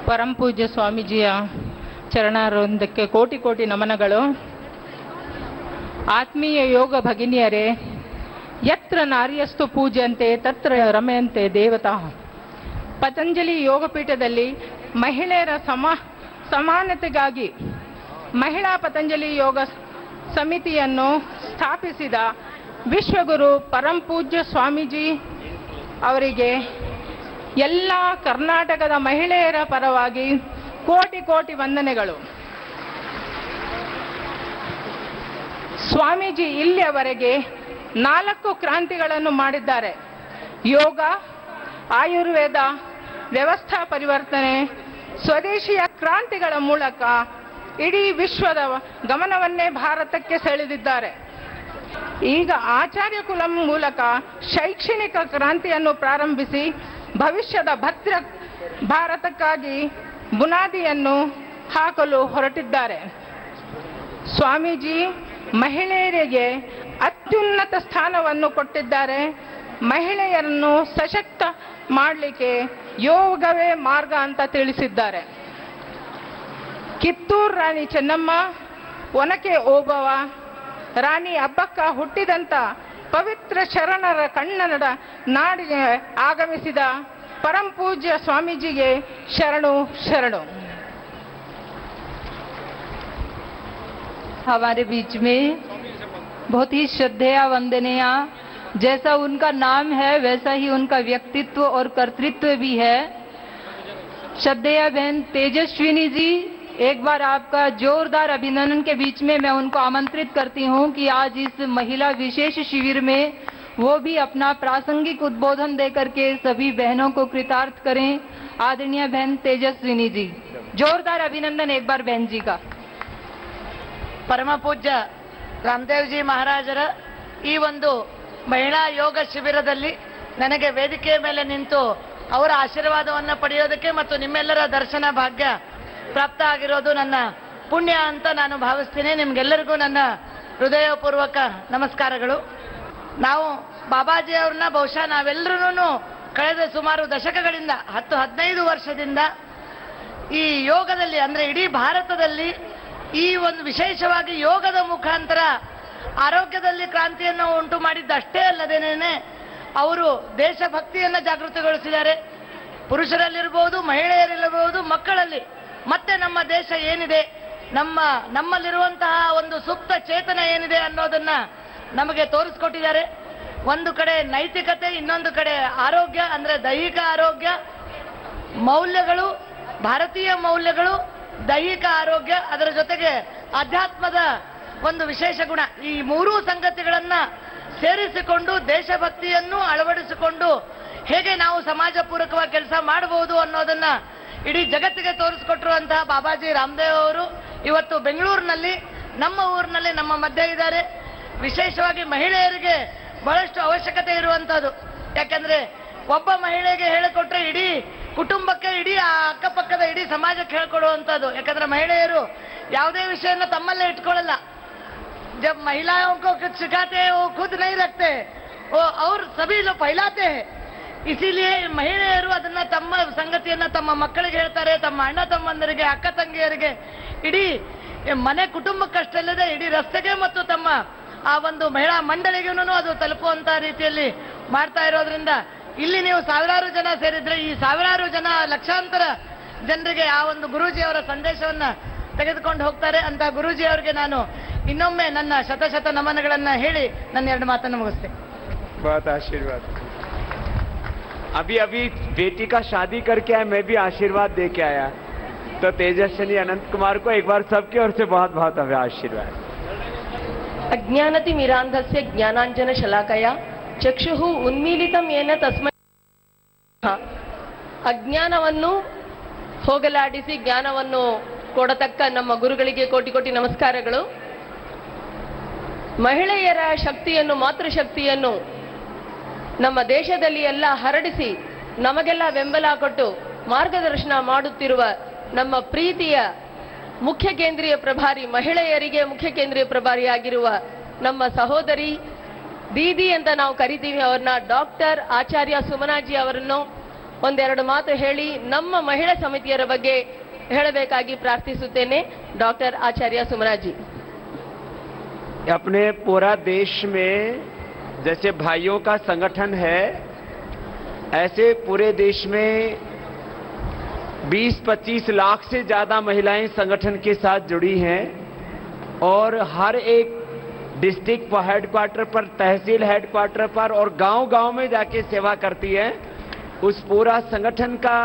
ಪರಂ ಪೂಜ್ಯ ಸ್ವಾಮೀಜಿಯ ಚರಣಾರವಿಂದಕ್ಕೆ ಕೋಟಿ ಕೋಟಿ ನಮನಗಳು. ಆತ್ಮೀಯ ಯೋಗ ಭಗಿನಿಯರೇ, ಯತ್ರ ನಾರ್ಯಸ್ತು ಪೂಜ್ಯಂತೆ ತತ್ರ ರಮಯಂತೆ ದೇವತಾ. ಪತಂಜಲಿ ಯೋಗಪೀಠದಲ್ಲಿ ಮಹಿಳೆಯರ ಸಮಾನತೆಗಾಗಿ ಮಹಿಳಾ ಪತಂಜಲಿ ಯೋಗ ಸಮಿತಿಯನ್ನು ಸ್ಥಾಪಿಸಿದ ವಿಶ್ವಗುರು ಪರಂ ಪೂಜ್ಯ ಸ್ವಾಮೀಜಿ ಅವರಿಗೆ ಎಲ್ಲ ಕರ್ನಾಟಕದ ಮಹಿಳೆಯರ ಪರವಾಗಿ ಕೋಟಿ ಕೋಟಿ ವಂದನೆಗಳು. ಸ್ವಾಮೀಜಿ ಇಲ್ಲಿಯವರೆಗೆ 4 ಕ್ರಾಂತಿಗಳನ್ನು ಮಾಡಿದ್ದಾರೆ. ಯೋಗ, ಆಯುರ್ವೇದ, ವ್ಯವಸ್ಥಾ ಪರಿವರ್ತನೆ, ಸ್ವದೇಶಿಯ ಕ್ರಾಂತಿಗಳ ಮೂಲಕ ಇಡೀ ವಿಶ್ವದ ಗಮನವನ್ನೇ ಭಾರತಕ್ಕೆ ಸೆಳೆದಿದ್ದಾರೆ. ಈಗ ಆಚಾರ್ಯ ಕುಲಂ ಮೂಲಕ ಶೈಕ್ಷಣಿಕ ಕ್ರಾಂತಿಯನ್ನು ಪ್ರಾರಂಭಿಸಿ ಭವಿಷ್ಯದ ಭದ್ರ ಭಾರತಕ್ಕಾಗಿ ಬುನಾದಿಯನ್ನು ಹಾಕಲು ಹೊರಟಿದ್ದಾರೆ. ಸ್ವಾಮೀಜಿ ಮಹಿಳೆಯರಿಗೆ ಅತ್ಯುನ್ನತ ಸ್ಥಾನವನ್ನು ಕೊಟ್ಟಿದ್ದಾರೆ. ಮಹಿಳೆಯರನ್ನು ಸಶಕ್ತ ಮಾಡಲಿಕ್ಕೆ ಯೋಗವೇ ಮಾರ್ಗ ಅಂತ ತಿಳಿಸಿದ್ದಾರೆ. ಕಿತ್ತೂರು ರಾಣಿ ಚೆನ್ನಮ್ಮ, ಒನಕೆ ಓಬವ್ವ, ರಾಣಿ ಅಬ್ಬಕ್ಕ ಹುಟ್ಟಿದಂಥ ಪವಿತ್ರ ಶರಣರ ಕನ್ನಡ ನಾಡಿಗೆ ಆಗಮಿಸಿದ ಪರಂ ಪೂಜ್ಯ ಸ್ವಾಮೀಜಿಗೆ ಶರಣು ಶರಣು. हमारे बीच में बहुत ही श्रद्धेय वंदनीय, जैसा उनका नाम है वैसा ही उनका व्यक्तित्व और कर्तृत्व भी है. श्रद्धेय बहन तेजस्विनी जी, एक बार आपका जोरदार अभिनंदन के बीच में मैं उनको आमंत्रित करती हूं कि आज इस महिला विशेष शिविर में वो भी अपना प्रासंगिक उद्बोधन देकर के सभी बहनों को कृतार्थ करें. आदरणीय बहन तेजस्विनी जी, जोरदार अभिनंदन एक बार बहन जी का. ಪರಮ ಪೂಜ್ಯ ರಾಮದೇವ್ಜಿ ಮಹಾರಾಜರ ಈ ಒಂದು ಮಹಿಳಾ ಯೋಗ ಶಿಬಿರದಲ್ಲಿ ನನಗೆ ವೇದಿಕೆಯ ಮೇಲೆ ನಿಂತು ಅವರ ಆಶೀರ್ವಾದವನ್ನು ಪಡೆಯೋದಕ್ಕೆ ಮತ್ತು ನಿಮ್ಮೆಲ್ಲರ ದರ್ಶನ ಭಾಗ್ಯ ಪ್ರಾಪ್ತ ಆಗಿರೋದು ನನ್ನ ಪುಣ್ಯ ಅಂತ ನಾನು ಭಾವಿಸ್ತೀನಿ. ನಿಮ್ಗೆಲ್ಲರಿಗೂ ನನ್ನ ಹೃದಯಪೂರ್ವಕ ನಮಸ್ಕಾರಗಳು. ನಾವು ಬಾಬಾಜಿ ಅವ್ರನ್ನ ಬಹುಶಃ ನಾವೆಲ್ಲರೂ ಕಳೆದ ಸುಮಾರು ದಶಕಗಳಿಂದ 10-15 ವರ್ಷದಿಂದ ಈ ಯೋಗದಲ್ಲಿ, ಅಂದರೆ ಇಡೀ ಭಾರತದಲ್ಲಿ ಈ ಒಂದು ವಿಶೇಷವಾಗಿ ಯೋಗದ ಮುಖಾಂತರ ಆರೋಗ್ಯದಲ್ಲಿ ಕ್ರಾಂತಿಯನ್ನು ಉಂಟು ಮಾಡಿದ್ದಷ್ಟೇ ಅಲ್ಲದೇನೆ ಅವರು ದೇಶಭಕ್ತಿಯನ್ನು ಜಾಗೃತಿಗೊಳಿಸಿದ್ದಾರೆ. ಪುರುಷರಲ್ಲಿರ್ಬೋದು, ಮಹಿಳೆಯರಿರಬಹುದು, ಮಕ್ಕಳಲ್ಲಿ. ಮತ್ತೆ ನಮ್ಮ ದೇಶ ಏನಿದೆ, ನಮ್ಮಲ್ಲಿರುವಂತಹ ಒಂದು ಸುಪ್ತ ಚೇತನ ಏನಿದೆ ಅನ್ನೋದನ್ನ ನಮಗೆ ತೋರಿಸ್ಕೊಟ್ಟಿದ್ದಾರೆ. ಒಂದು ಕಡೆ ನೈತಿಕತೆ, ಇನ್ನೊಂದು ಕಡೆ ಆರೋಗ್ಯ, ಅಂದರೆ ದೈಹಿಕ ಆರೋಗ್ಯ, ಮೌಲ್ಯಗಳು, ಭಾರತೀಯ ಮೌಲ್ಯಗಳು, ದೈಹಿಕ ಆರೋಗ್ಯ, ಅದರ ಜೊತೆಗೆ ಅಧ್ಯಾತ್ಮದ ಒಂದು ವಿಶೇಷ ಗುಣ. ಈ ಮೂರೂ ಸಂಗತಿಗಳನ್ನ ಸೇರಿಸಿಕೊಂಡು ದೇಶಭಕ್ತಿಯನ್ನು ಅಳವಡಿಸಿಕೊಂಡು ಹೇಗೆ ನಾವು ಸಮಾಜ ಪೂರಕವಾಗಿ ಕೆಲಸ ಮಾಡಬಹುದು ಅನ್ನೋದನ್ನ ಇಡೀ ಜಗತ್ತಿಗೆ ತೋರಿಸಿಕೊಟ್ಟಿರುವಂತಹ ಬಾಬಾಜಿ ರಾಮದೇವ್ ಅವರು ಇವತ್ತು ಬೆಂಗಳೂರಿನಲ್ಲಿ, ನಮ್ಮ ಊರಿನಲ್ಲಿ ನಮ್ಮ ಮಧ್ಯೆ ಇದ್ದಾರೆ. ವಿಶೇಷವಾಗಿ ಮಹಿಳೆಯರಿಗೆ ಬಹಳಷ್ಟು ಅವಶ್ಯಕತೆ ಇರುವಂತಹದ್ದು. ಯಾಕಂದ್ರೆ ಒಬ್ಬ ಮಹಿಳೆಗೆ ಹೇಳಿಕೊಟ್ರೆ ಇಡೀ ಕುಟುಂಬಕ್ಕೆ, ಇಡೀ ಅಕ್ಕಪಕ್ಕದ ಇಡೀ ಸಮಾಜಕ್ಕೆ ಹೇಳ್ಕೊಡುವಂಥದ್ದು. ಯಾಕಂದ್ರೆ ಮಹಿಳೆಯರು ಯಾವುದೇ ವಿಷಯನ ತಮ್ಮಲ್ಲೇ ಇಟ್ಕೊಳ್ಳಲ್ಲ. जब महिलाओं को कुछ सिखाते हैं वो खुद नहीं रखते, वो और सभी लोग फैलाते हैं. इसीलिए ಮಹಿಳೆಯರು ಅದನ್ನ ತಮ್ಮ ಸಂಗತಿಯನ್ನ ತಮ್ಮ ಮಕ್ಕಳಿಗೆ ಹೇಳ್ತಾರೆ, ತಮ್ಮ ಅಣ್ಣ ತಮ್ಮಂದರಿಗೆ, ಅಕ್ಕ ತಂಗಿಯರಿಗೆ, ಇಡೀ ಮನೆ ಕುಟುಂಬಕ್ಕಷ್ಟಲ್ಲದೆ ಇಡೀ ರಸ್ತೆಗೆ ಮತ್ತು ತಮ್ಮ ಆ ಒಂದು ಮಹಿಳಾ ಮಂಡಳಿಗೂ ಅದು ತಲುಪುವಂತ ರೀತಿಯಲ್ಲಿ ಮಾಡ್ತಾ ಇರೋದ್ರಿಂದ ಇಲ್ಲಿ ನೀವು ಸಾವಿರಾರು ಜನ ಸೇರಿದ್ರೆ ಈ ಸಾವಿರಾರು ಜನ ಲಕ್ಷಾಂತರ ಜನರಿಗೆ ಆ ಒಂದು ಗುರೂಜಿಯವರ ಸಂದೇಶವನ್ನ ತೆಗೆದುಕೊಂಡು ಹೋಗ್ತಾರೆ ಅಂತ ಗುರೂಜಿ ಅವರಿಗೆ ನಾನು ಇನ್ನೊಮ್ಮೆ ನನ್ನ ಶತ ನಮನಗಳನ್ನ ಹೇಳಿ ನನ್ನ 2 ಮಾತನ್ನು ಮುಗಿಸ್ತೇನೆ. बहुत आशीर्वाद. अभी बेटी का शादी करके आया, मैं भी आशीर्वाद दे के आया. तो तेजस्विनी अनंत कुमार को एक बार सबकी ओर से बहुत बहुत आशीर्वाद. अज्ञानति मिरांधस्य ज्ञानांजन शलाकया चक्षुः उन्मीलितं येन तस्मै. ಅಜ್ಞಾನವನ್ನು ಹೋಗಲಾಡಿಸಿ ಜ್ಞಾನವನ್ನು ಕೊಡತಕ್ಕ ನಮ್ಮ ಗುರುಗಳಿಗೆ ಕೋಟಿ ಕೋಟಿ ನಮಸ್ಕಾರಗಳು. ಮಹಿಳೆಯರ ಶಕ್ತಿಯನ್ನು, ಮಾತೃಶಕ್ತಿಯನ್ನು ನಮ್ಮ ದೇಶದಲ್ಲಿ ಎಲ್ಲ ಹರಡಿಸಿ ನಮಗೆಲ್ಲ ಬೆಂಬಲ ಕೊಟ್ಟು ಮಾರ್ಗದರ್ಶನ ಮಾಡುತ್ತಿರುವ ನಮ್ಮ ಪ್ರೀತಿಯ ಮುಖ್ಯ ಕೇಂದ್ರೀಯ ಪ್ರಭಾರಿ, ಮಹಿಳೆಯರಿಗೆ ಮುಖ್ಯ ಕೇಂದ್ರೀಯ ಪ್ರಭಾರಿಯಾಗಿರುವ ನಮ್ಮ ಸಹೋದರಿ ದೀದಿ ಅಂತ ನಾವು ಕರಿತೀವಿ, ಅವ್ರನ್ನ ಡಾಕ್ಟರ್ ಆಚಾರ್ಯ ಸುಮನಾಜಿ ಅವರನ್ನು ಒಂದೆರಡು ಮಾತು ಹೇಳಿ ನಮ್ಮ ಮಹಿಳಾ ಸಮಿತಿಯರ ಬಗ್ಗೆ ಹೇಳಬೇಕಾಗಿ ಪ್ರಾರ್ಥಿಸುತ್ತೇನೆ. ಡಾಕ್ಟರ್ ಆಚಾರ್ಯ ಸುಮರಾಜಿ. अपने पूरा देश में जैसे भाइयों का संगठन है, ऐसे पूरे देश में 20-25 लाख से ज्यादा महिलाएं संगठन के साथ जुड़ी हैं और हर एक डिस्ट्रिक्ट हेडक्वार्टर पर, तहसील हेडक्वार्टर पर और गांव-गांव में जाके सेवा करती है। उस पूरा संगठन का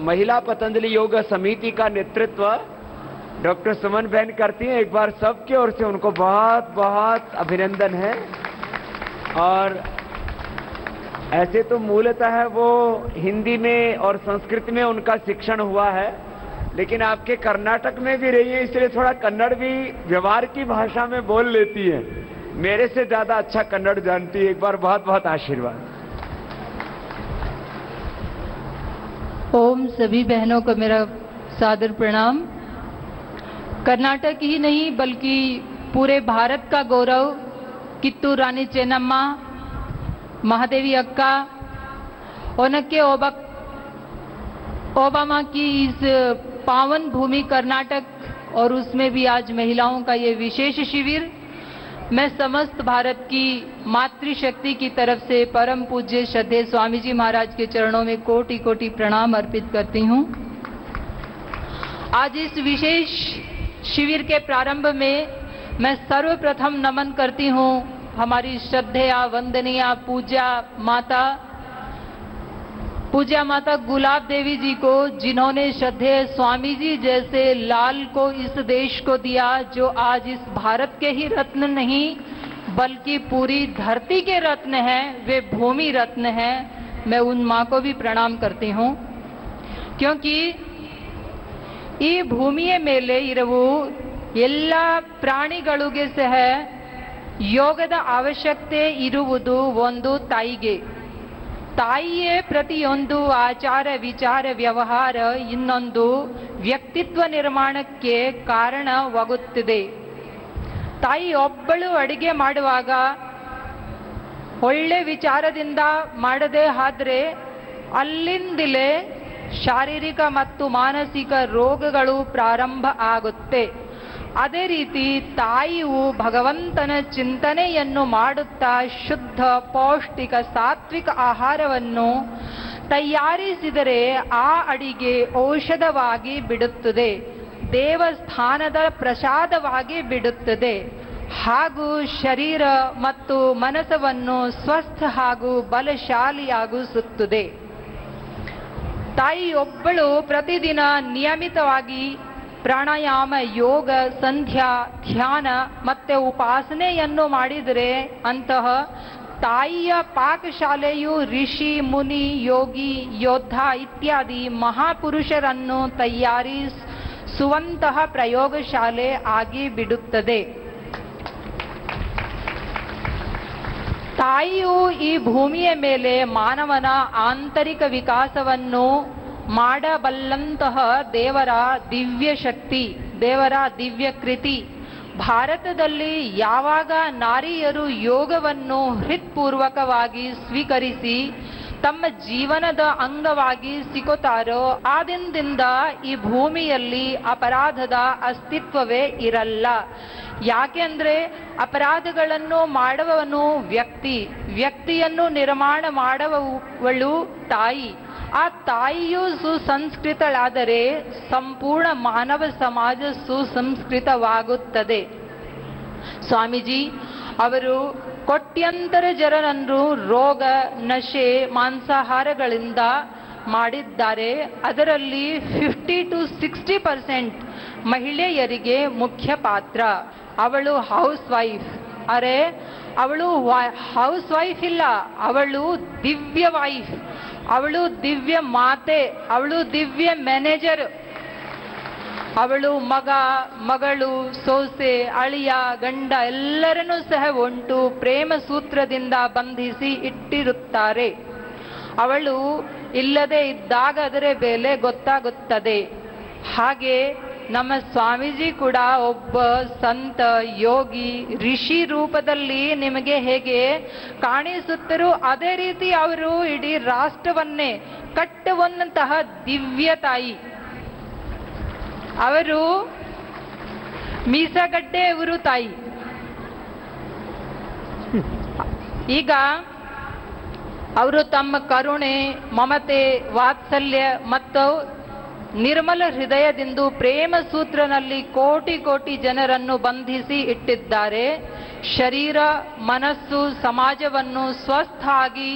महिला पतंजलि योग समिति का नेतृत्व डॉक्टर सुमन बहन करती हैं। एक बार सबकी ओर से उनको बहुत बहुत अभिनंदन है। और ऐसे तो मूलतः वो हिंदी में और संस्कृत में उनका शिक्षण हुआ है, लेकिन आपके कर्नाटक में भी रही है, इसलिए थोड़ा कन्नड़ भी व्यवहार की भाषा में बोल लेती है। मेरे से ज्यादा अच्छा कन्नड़ जानती है। एक बार बहुत बहुत आशीर्वाद। ओम सभी बहनों को मेरा सादर प्रणाम। कर्नाटक ही नहीं बल्कि पूरे भारत का गौरव कित्तूर रानी चेन्नम्मा, महादेवी अक्का, ओनके ओबामा की इस पावन भूमि कर्नाटक और उसमें भी आज महिलाओं का ये विशेष शिविर, मैं समस्त भारत की मातृशक्ति की तरफ से परम पूज्य श्रद्धेय स्वामी जी महाराज के चरणों में कोटि कोटि प्रणाम अर्पित करती हूँ। आज इस विशेष शिविर के प्रारंभ में मैं सर्वप्रथम नमन करती हूँ हमारी श्रद्धेय वंदनीय पूज्या माता गुलाब देवी जी को, जिन्होंने श्रद्धेय स्वामी जी जैसे लाल को इस देश को दिया, जो आज इस भारत के ही रत्न नहीं बल्कि पूरी धरती के रत्न हैं, वे भूमि रत्न हैं। मैं उन माँ को भी प्रणाम करती हूँ, क्योंकि ಈ ಭೂಮಿಯ ಮೇಲೆ ಇರುವ ಎಲ್ಲ ಪ್ರಾಣಿಗಳಿಗೆ ಸಹ ಯೋಗದ ಅವಶ್ಯಕತೆ ಇರುವುದು ಒಂದು ತಾಯಿಗೆ. ತಾಯಿಯೇ ಪ್ರತಿಯೊಂದು ಆಚಾರ ವಿಚಾರ ವ್ಯವಹಾರ ಇನ್ನೊಂದು ವ್ಯಕ್ತಿತ್ವ ನಿರ್ಮಾಣಕ್ಕೆ ಕಾರಣವಾಗುತ್ತದೆ. ತಾಯಿ ಒಬ್ಬಳು ಅಡಿಗೆ ಮಾಡುವಾಗ ಒಳ್ಳೆ ವಿಚಾರದಿಂದ ಮಾಡದೆ ಆದ್ರೆ ಅಲ್ಲಿಂದಲೇ ಶಾರೀರಿಕ ಮತ್ತು ಮಾನಸಿಕ ರೋಗಗಳು ಪ್ರಾರಂಭ ಆಗುತ್ತೆ. ಅದೇ ರೀತಿ ತಾಯಿಯು ಭಗವಂತನ ಚಿಂತನೆಯನ್ನು ಮಾಡುತ್ತಾ ಶುದ್ಧ ಪೌಷ್ಟಿಕ ಸಾತ್ವಿಕ ಆಹಾರವನ್ನು ತಯಾರಿಸಿದರೆ ಆ ಅಡಿಗೆ ಔಷಧವಾಗಿ ಬಿಡುತ್ತದೆ, ದೇವಸ್ಥಾನದ ಪ್ರಸಾದವಾಗಿ ಬಿಡುತ್ತದೆ, ಹಾಗೂ ಶರೀರ ಮತ್ತು ಮನಸ್ಸನ್ನು ಸ್ವಸ್ಥ ಹಾಗೂ ಬಲಶಾಲಿಯಾಗಿಸುತ್ತದೆ. ತಾಯಿಯೊಬ್ಬಳು ಪ್ರತಿದಿನ ನಿಯಮಿತವಾಗಿ ಪ್ರಾಣಾಯಾಮ, ಯೋಗ, ಸಂಧ್ಯಾ, ಧ್ಯಾನ ಮತ್ತೆ ಉಪಾಸನೆಯನ್ನು ಮಾಡಿದರೆ ಅಂತಹ ತಾಯಿಯ ಪಾಕಶಾಲೆಯು ಋಷಿ, ಮುನಿ, ಯೋಗಿ, ಯೋದ್ಧ ಇತ್ಯಾದಿ ಮಹಾಪುರುಷರನ್ನು ತಯಾರಿಸುವಂತಹ ಪ್ರಯೋಗಶಾಲೆ ಆಗಿ ಬಿಡುತ್ತದೆ. ತಾಯಿಯು ಈ ಭೂಮಿಯ ಮೇಲೆ ಮಾನವನ ಆಂತರಿಕ ವಿಕಾಸವನ್ನು ಮಾಡಬಲ್ಲಂತಹ ದೇವರ ದಿವ್ಯ ಶಕ್ತಿ, ದೇವರ ದಿವ್ಯ ಕೃತಿ. ಭಾರತದಲ್ಲಿ ಯಾವಾಗ ನಾರಿಯರು ಯೋಗವನ್ನು ಹೃತ್ಪೂರ್ವಕವಾಗಿ ಸ್ವೀಕರಿಸಿ ತಮ್ಮ ಜೀವನದ ಅಂಗವಾಗಿ ಸಿಗುತ್ತಾರೋ ಆ ದಿನದಿಂದ ಈ ಭೂಮಿಯಲ್ಲಿ ಅಪರಾಧದ ಅಸ್ತಿತ್ವವೇ ಇರಲ್ಲ. ಯಾಕೆಂದ್ರೆ ಅಪರಾಧಗಳನ್ನು ಮಾಡುವವನು ವ್ಯಕ್ತಿಯನ್ನು ನಿರ್ಮಾಣ ಮಾಡುವವಳು ತಾಯಿ. ಆ ತಾಯಿಯು ಸುಸಂಸ್ಕೃತಳಾದರೆ ಸಂಪೂರ್ಣ ಮಾನವ ಸಮಾಜ ಸುಸಂಸ್ಕೃತವಾಗುತ್ತದೆ. ಸ್ವಾಮೀಜಿ ಅವರು ಕೋಟ್ಯಂತರ ಜನರನ್ನು ರೋಗ, ನಶೆ, ಮಾಂಸಾಹಾರಗಳಿಂದ ಮಾಡಿದ್ದಾರೆ. ಅದರಲ್ಲಿ 50-60% ಮಹಿಳೆಯರಿಗೆ ಮುಖ್ಯ ಪಾತ್ರ. ಅವಳು ಹೌಸ್ ವೈಫ್. ಅವಳು ಹೌಸ್ ವೈಫ್ ಇಲ್ಲ, ಅವಳು ದಿವ್ಯ ವೈಫ್, ಅವಳು ದಿವ್ಯ ಮಾತೆ, ಅವಳು ದಿವ್ಯ ಮ್ಯಾನೇಜರ್. ಅವಳು ಮಗ, ಮಗಳು, ಸೊಸೆ, ಅಳಿಯ, ಗಂಡ ಎಲ್ಲರನ್ನೂ ಸಹ ಒಂಟು ಪ್ರೇಮ ಸೂತ್ರದಿಂದ ಬಂಧಿಸಿ ಇಟ್ಟಿರುತ್ತಾರೆ. ಅವಳು ಇಲ್ಲದೆ ಇದ್ದಾಗ ಅದರ ಬೆಲೆ ಗೊತ್ತಾಗುತ್ತದೆ. ಹಾಗೆ ನಮ್ಮ ಸ್ವಾಮೀಜಿ ಕೂಡ ಒಬ್ಬ ಸಂತ ಯೋಗಿ ಋಷಿ ರೂಪದಲ್ಲಿ ನಿಮಗೆ ಹೇಗೆ ಕಾಣಿಸುತ್ತರೋ ಅದೇ ರೀತಿ ಅವರು ಇಡೀ ರಾಷ್ಟ್ರವನ್ನೇ ಕಟ್ಟುವಂತಹ ದಿವ್ಯ ತಾಯಿ. ಅವರು ಮೀಸಗಡ್ಡೆ ಅವರು ತಾಯಿ. ಈಗ ಅವರು ತಮ್ಮ ಕರುಣೆ, ಮಮತೆ, ವಾತ್ಸಲ್ಯ ಮತ್ತು ನಿರ್ಮಲ ಹೃದಯದಿಂದ ಪ್ರೇಮ ಸೂತ್ರನಲ್ಲಿ ಕೋಟಿ ಕೋಟಿ ಜನರನ್ನು ಬಂಧಿಸಿ ಇಟ್ಟಿದ್ದಾರೆ. ಶರೀರ, ಮನಸ್ಸು, ಸಮಾಜವನ್ನು ಸ್ವಸ್ಥ ಆಗಿ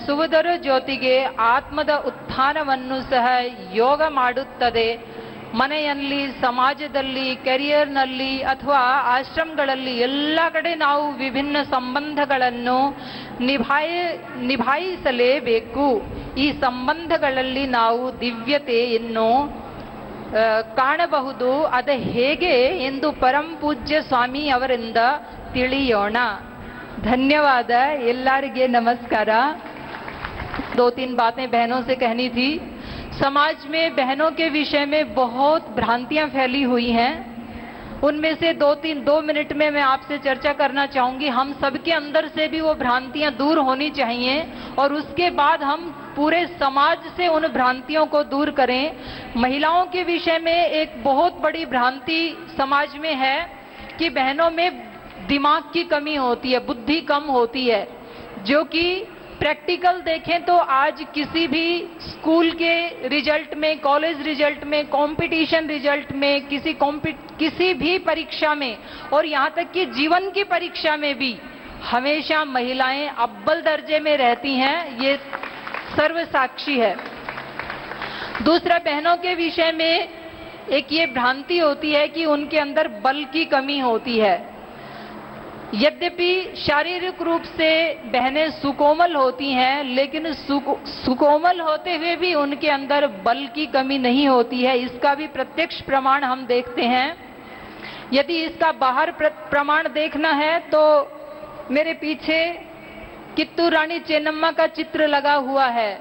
ಸುವುದರ ಜೊತೆಗೆ ಆತ್ಮದ ಉತ್ಥಾನವನ್ನು ಸಹ ಯೋಗ ಮಾಡುತ್ತದೆ. ಮನೆಯಲ್ಲಿ, ಸಮಾಜದಲ್ಲಿ, ಕೆರಿಯರ್ನಲ್ಲಿ ಅಥವಾ ಆಶ್ರಮಗಳಲ್ಲಿ ಎಲ್ಲ ಕಡೆ ನಾವು ವಿಭಿನ್ನ ಸಂಬಂಧಗಳನ್ನು ನಿಭಾಯಿಸಲೇಬೇಕು. ಈ ಸಂಬಂಧಗಳಲ್ಲಿ ನಾವು ದಿವ್ಯತೆಯನ್ನು ಕಾಣಬಹುದು. ಅದು ಹೇಗೆ ಎಂದು ಪರಂ ಪೂಜ್ಯ ಸ್ವಾಮಿ ಅವರಿಂದ ತಿಳಿಯೋಣ. धन्यवाद. ಎಲ್ಲರಿಗೆ ನಮಸ್ಕಾರ. 2-3 बातें बहनों से कहनी थी. समाज में बहनों के विषय में बहुत भ्रांतियां फैली हुई हैं. उनमें से 2 मिनट में मैं आपसे चर्चा करना चाहूंगी. हम सबके अंदर से भी वो भ्रांतियां दूर होनी चाहिए और उसके बाद हम पूरे समाज से उन भ्रांतियों को दूर करें. महिलाओं के विषय में एक बहुत बड़ी भ्रांति समाज में है कि बहनों में दिमाग की कमी होती है, बुद्धि कम होती है, जो कि प्रैक्टिकल देखें तो आज किसी भी स्कूल के रिजल्ट में, कॉलेज रिजल्ट में, कंपटीशन रिजल्ट में, किसी भी परीक्षा में और यहाँ तक कि जीवन की परीक्षा में भी हमेशा महिलाएं अव्वल दर्जे में रहती हैं. ये सर्वसाक्षी है. दूसरा, बहनों के विषय में एक ये भ्रांति होती है कि उनके अंदर बल की कमी होती है. यद्यपि शारीरिक रूप से बहनें सुकोमल होती हैं, लेकिन सुकोमल होते हुए भी उनके अंदर बल की कमी नहीं होती है. इसका भी प्रत्यक्ष प्रमाण हम देखते हैं. यदि इसका बाहर प्रमाण देखना है तो मेरे पीछे कित्तूर रानी चेन्नम्मा का चित्र लगा हुआ है,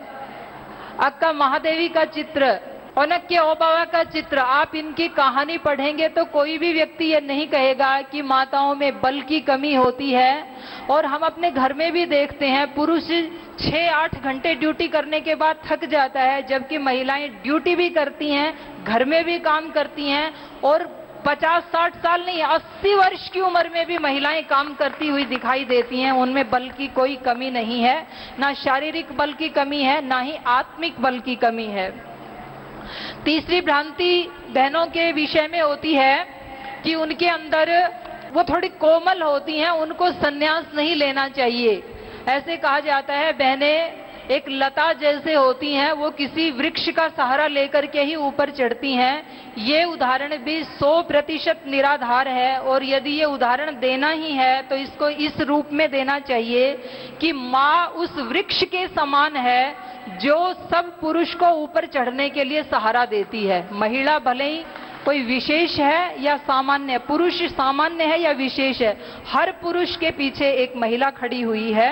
अक्का महादेवी का चित्र, ओनक्के ओबावा का चित्र. आप इनकी कहानी पढ़ेंगे तो कोई भी व्यक्ति ये नहीं कहेगा कि माताओं में बल की कमी होती है. और हम अपने घर में भी देखते हैं, पुरुष 6-8 घंटे ड्यूटी करने के बाद थक जाता है, जबकि महिलाएं ड्यूटी भी करती हैं, घर में भी काम करती हैं और 50-60 साल नहीं, 80 वर्ष की उम्र में भी महिलाएं काम करती हुई दिखाई देती हैं. उनमें बल की कोई कमी नहीं है, ना शारीरिक बल की कमी है, ना ही आत्मिक बल की कमी है. तीसरी भ्रांति बहनों के विषय में होती है कि उनके अंदर वो थोड़ी कोमल होती हैं, उनको संन्यास नहीं लेना चाहिए. ऐसे कहा जाता है बहनें एक लता जैसे होती हैं, वो किसी वृक्ष का सहारा लेकर के ही ऊपर चढ़ती हैं. ये उदाहरण भी 100% निराधार है. और यदि ये उदाहरण देना ही है तो इसको इस रूप में देना चाहिए कि माँ उस वृक्ष के समान है जो सब पुरुष को ऊपर चढ़ने के लिए सहारा देती है. महिला भले ही कोई विशेष है या सामान्य, पुरुष सामान्य है या विशेष है, हर पुरुष के पीछे एक महिला खड़ी हुई है.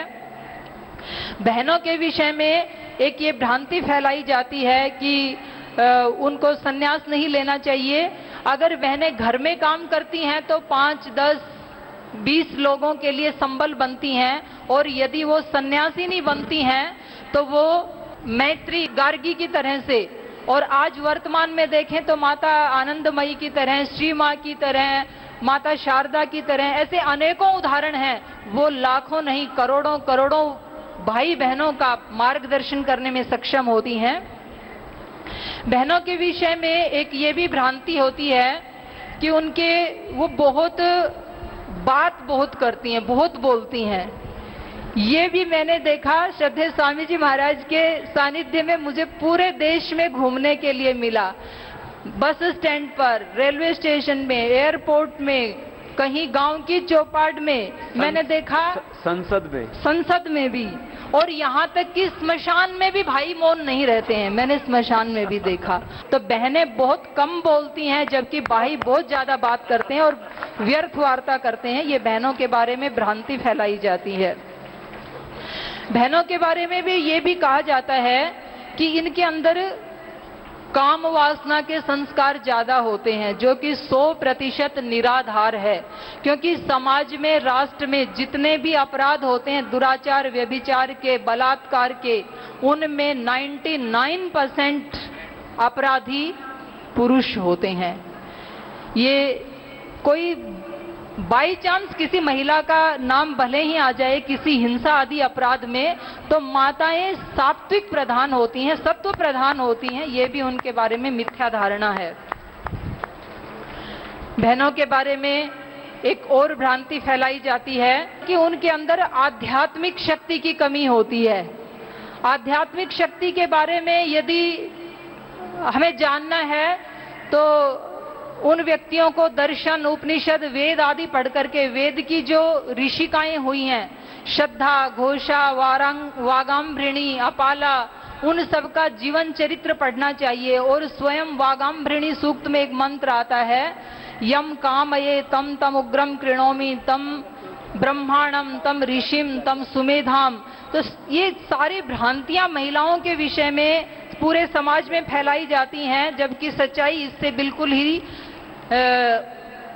बहनों के विषय में एक ये भ्रांति फैलाई जाती है कि उनको संन्यास नहीं लेना चाहिए. अगर बहनें घर में काम करती हैं तो 5, 10, 20 लोगों के लिए संबल बनती हैं. और यदि वो सन्यासी नहीं बनती हैं तो वो मैत्री गार्गी की तरह से, और आज वर्तमान में देखें तो माता आनंदमयी की तरह, श्री माँ की तरह, माता शारदा की तरह, ऐसे अनेकों उदाहरण हैं. वो लाखों नहीं, करोड़ों करोड़ों भाई बहनों का मार्गदर्शन करने में सक्षम होती हैं. बहनों के विषय में एक ये भी भ्रांति होती है कि उनके वो बात बहुत करती हैं, बहुत बोलती हैं. ये भी मैंने देखा श्रद्धेय स्वामी जी महाराज के सानिध्य में. मुझे पूरे देश में घूमने के लिए मिला, बस स्टैंड पर, रेलवे स्टेशन में, एयरपोर्ट में, कहीं गांव की चौपाट में मैंने देखा, संसद में भी, और यहाँ तक कि स्मशान में भी भाई मौन नहीं रहते हैं. मैंने स्मशान में भी देखा. तो बहनें बहुत कम बोलती हैं जबकि भाई बहुत ज्यादा बात करते हैं और व्यर्थ वार्ता करते हैं. ये बहनों के बारे में भ्रांति फैलाई जाती है. बहनों के बारे में भी ये भी कहा जाता है कि इनके अंदर काम वासना के संस्कार ज्यादा होते हैं, जो कि 100% निराधार है। क्योंकि समाज में, राष्ट्र में जितने भी अपराध होते हैं, दुराचार, व्यभिचार के, बलात्कार के, उनमें 99% अपराधी पुरुष होते हैं। ये कोई बाई चांस किसी महिला का नाम भले ही आ जाए किसी हिंसा आदि अपराध में, तो माताएं सात्विक प्रधान होती हैं, सत्व प्रधान होती हैं, ये भी उनके बारे में मिथ्या धारणा है। बहनों के बारे में एक और भ्रांति फैलाई जाती है कि उनके अंदर आध्यात्मिक शक्ति की कमी होती है। आध्यात्मिक शक्ति के बारे में यदि हमें जानना है तो उन व्यक्तियों को दर्शन, उपनिषद, वेद आदि पढ़ करके, वेद की जो ऋषिकाएं हुई हैं, श्रद्धा, घोषा, वागाम्भृणी, अपाला, उन सब का जीवन चरित्र पढ़ना चाहिए। और स्वयं वागाम्भृणी सूक्त में एक मंत्र आता है, यम कामये तम तम उग्रम कृणोमि, तम ब्रह्मांडम, तम ऋषिम, तम सुमेधाम। तो ये सारी भ्रांतियां महिलाओं के विषय में पूरे समाज में फैलाई जाती हैं, जबकि सच्चाई इससे बिल्कुल ही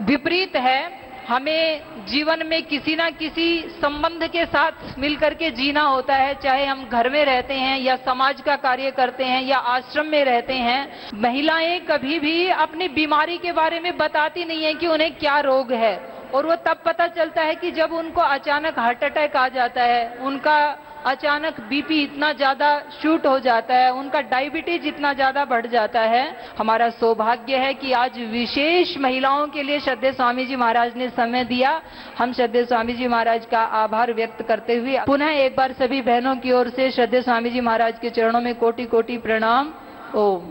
विपरीत है। हमें जीवन में किसी ना किसी संबंध के साथ मिलकर के जीना होता है, चाहे हम घर में रहते हैं या समाज का कार्य करते हैं या आश्रम में रहते हैं। महिलाएं कभी भी अपनी बीमारी के बारे में बताती नहीं है कि उन्हें क्या रोग है, और वो तब पता चलता है कि जब उनको अचानक हार्ट अटैक आ जाता है, उनका अचानक बीपी इतना ज्यादा शूट हो जाता है, उनका डायबिटीज इतना ज्यादा बढ़ जाता है। हमारा सौभाग्य है कि आज विशेष महिलाओं के लिए श्रद्धेय स्वामी जी महाराज ने समय दिया। हम श्रद्धेय स्वामी जी महाराज का आभार व्यक्त करते हुए पुनः एक बार सभी बहनों की ओर से श्रद्धेय स्वामी जी महाराज के चरणों में कोटि कोटि प्रणाम। ओम।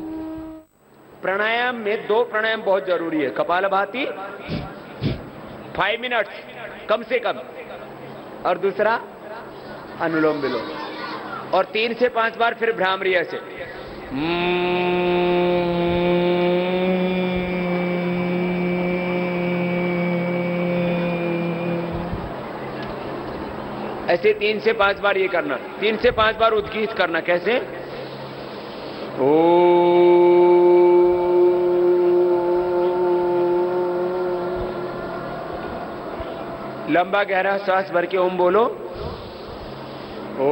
प्राणायाम में 2 प्राणायाम बहुत जरूरी है। कपालभाति 5 मिनट्स कम से कम, और दूसरा अनुलोम विलोम, और 3 से 5 बार फिर भ्रामरी ऐसे। ऐसे 3 से 5 बार ये करना, 3 से 5 बार उद्गीत करना। कैसे? ओ लंबा गहरा सांस भर के ओम बोलो। ओ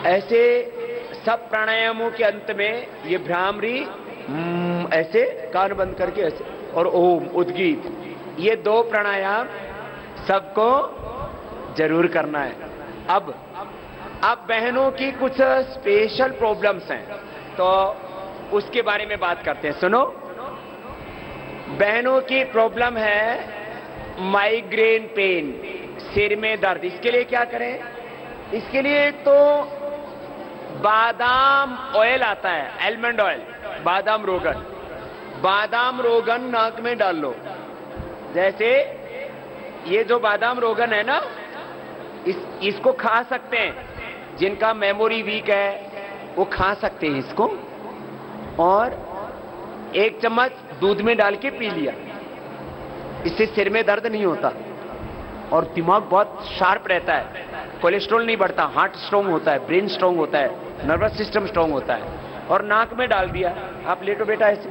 ऐसे सब प्राणायामों के अंत में ये भ्रामरी ऐसे कान बंद करके ऐसे, और ओम उद्गीत, ये 2 प्राणायाम सबको जरूर करना है। अब बहनों की कुछ स्पेशल प्रॉब्लम्स हैं, तो उसके बारे में बात करते हैं। सुनो, बहनों की प्रॉब्लम है माइग्रेन पेन, सिर में दर्द। इसके लिए क्या करें? इसके लिए तो बादाम ऑयल आता है, आलमंड ऑयल, बादाम रोगन। बादाम रोगन नाक में डाल लो। जैसे ये जो बादाम रोगन है ना, इसको खा सकते हैं, जिनका मेमोरी वीक है वो खा सकते हैं इसको, और 1 चम्मच दूध में डाल के पी लिया। इससे सिर में दर्द नहीं होता और दिमाग बहुत शार्प रहता है, कोलेस्ट्रॉल नहीं बढ़ता, हार्ट स्ट्रांग होता है, ब्रेन स्ट्रांग होता है, नर्वस सिस्टम स्ट्रांग होता है। और नाक में डाल दिया। आप लेटो बेटा, ऐसे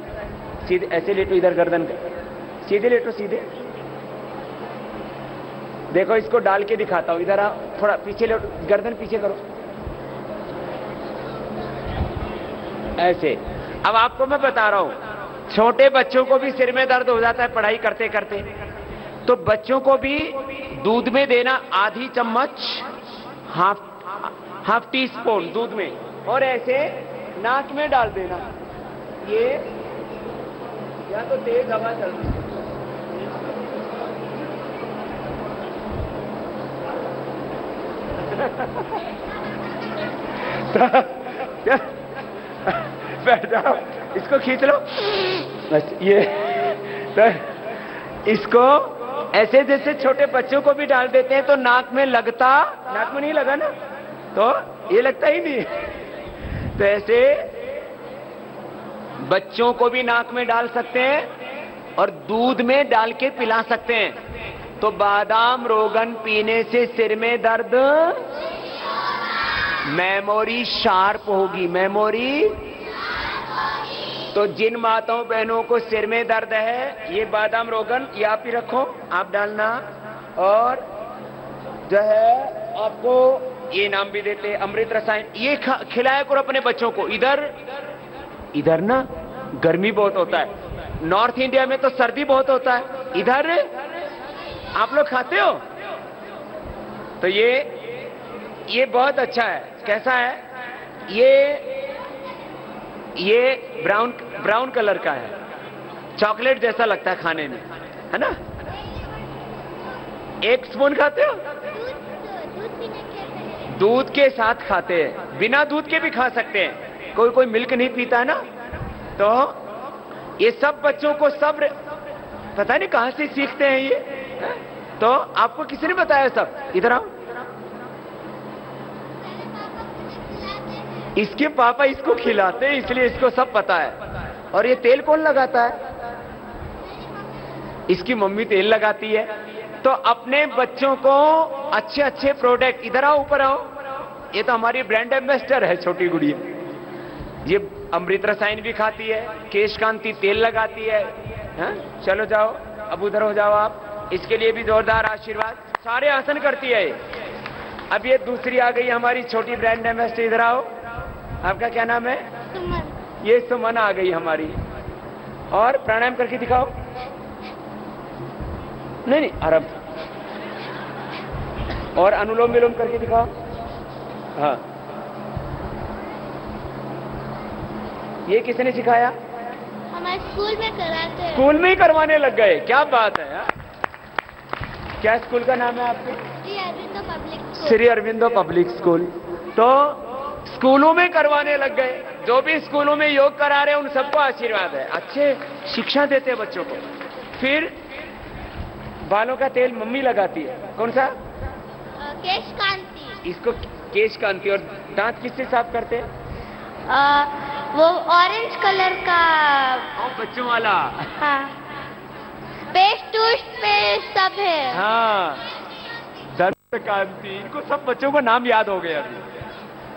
सीधे, ऐसे लेटो, इधर गर्दन सीधे लेटो, सीधे देखो। इसको डाल के दिखाता हूं, इधर आओ, थोड़ा पीछे लेटो, गर्दन पीछे करो ऐसे। अब आपको मैं बता रहा हूं, छोटे बच्चों को भी सिर में दर्द हो जाता है पढ़ाई करते करते, तो बच्चों को भी दूध में देना आधी चम्मच, हाफ टी स्पून दूध में, और ऐसे नाक में डाल देना। ये या तो तेज हवा चल रही है, बैठ जाओ, इसको खींच लो बस। ये तो इसको ऐसे जैसे छोटे बच्चों को भी डाल देते हैं तो नाक में लगता, नाक में नहीं लगा ना, तो ये लगता ही नहीं। तो ऐसे बच्चों को भी नाक में डाल सकते हैं और दूध में डाल के पिला सकते हैं। तो बादाम रोगन पीने से सिर में दर्द, मेमोरी शार्प होगी, मेमोरी। तो जिन माताओं बहनों को सिर में दर्द है, ये बादाम रोगन ये आप ही रखो, आप डालना। और जो है आपको ये नाम भी देते हैं अमृत रसायन, ये खिलाया करो अपने बच्चों को। इधर ना गर्मी बहुत होता है, नॉर्थ इंडिया में तो सर्दी बहुत होता है, इधर आप लोग खाते हो तो ये बहुत अच्छा है। कैसा है ये ब्राउन कलर का है, चॉकलेट जैसा लगता है खाने में, है ना। 1 स्पून खाते हो? दूध के साथ खाते हैं, बिना दूध के भी खा सकते हैं, कोई मिल्क नहीं पीता है ना। तो ये सब बच्चों को सब पता नहीं कहां से सीखते हैं ये, तो आपको किसी ने बताया सब? इधर आओ। इसके पापा इसको खिलाते हैं इसलिए इसको सब पता है। और ये तेल कौन लगाता है? इसकी मम्मी तेल लगाती है। तो अपने बच्चों को अच्छे प्रोडक्ट, इधर आओ, ऊपर आओ, ये तो हमारी ब्रांड एम्बेसडर है छोटी गुड़िया। ये अमृत रसायन भी खाती है, केश कांति तेल लगाती है। चलो जाओ, अब उधर हो जाओ आप। इसके लिए भी जोरदार आशीर्वाद। सारे आसन करती है ये। अब ये दूसरी आ गई हमारी छोटी ब्रांड एम्बेसडर, इधर आओ। आपका क्या नाम है? सुमन। ये सुमन आ गई हमारी। और प्राणायाम करके दिखाओ। नहीं आराम। और अनुलोम विलोम करके दिखाओ। हाँ, ये किसने सिखाया? हमारे स्कूल में कराते हैं। स्कूल में ही करवाने लग गए, क्या बात है यार। क्या स्कूल का नाम है आपके? Shri Aurobindo public school. तो स्कूलों में करवाने लग गए। जो भी स्कूलों में योग करा रहे हैं उन सबको आशीर्वाद है, अच्छे शिक्षा देते हैं बच्चों को। फिर बालों का तेल मम्मी लगाती है, कौन सा? केश कांति। इसको केश कांति। और दांत किससे साफ करते हैं? वो ऑरेंज कलर का बच्चों वाला। हाँ, पेस्ट सब है। हाँ, दंत कांति। इनको सब बच्चों को नाम याद हो गए अभी।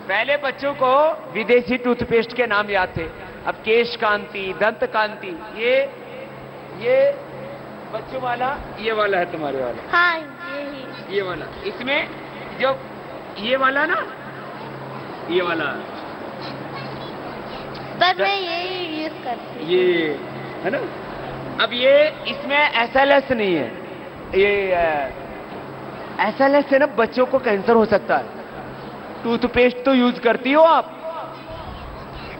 पहले बच्चों को विदेशी टूथपेस्ट के नाम याद थे, अब केश कांति, दंत कांति। ये बच्चों वाला, ये वाला है तुम्हारे वाला। हाँ, यही। ये वाला। इसमें जो ये वाला ना, ये वाला, पर मैं यही यूज करती हूँ। ये है ना। अब ये इसमें SLS नहीं है, ये SLS से ना बच्चों को कैंसर हो सकता है। टूथपेस्ट तो यूज करती हो आप?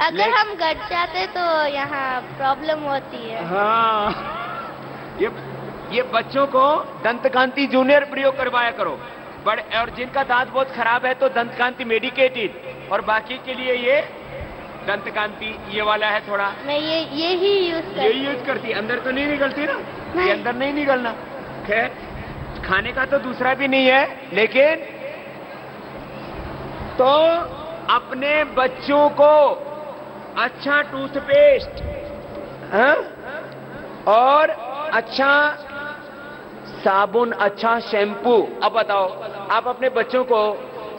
अगर हम गट जाते तो यहाँ प्रॉब्लम होती है। हाँ, ये बच्चों को दंतकांति जूनियर प्रयोग करवाया करो। और जिनका दांत बहुत खराब है तो दंतकांति मेडिकेटेड, और बाकी के लिए ये दंतकांति ये वाला है थोड़ा। मैं यही यूज करती। अंदर तो नहीं निकलती ना, ये अंदर नहीं निकलना। खैर, खाने का तो दूसरा भी नहीं है, लेकिन तो अपने बच्चों को अच्छा टूथपेस्ट और अच्छा साबुन, अच्छा शैम्पू। अब बताओ, आप अपने बच्चों को,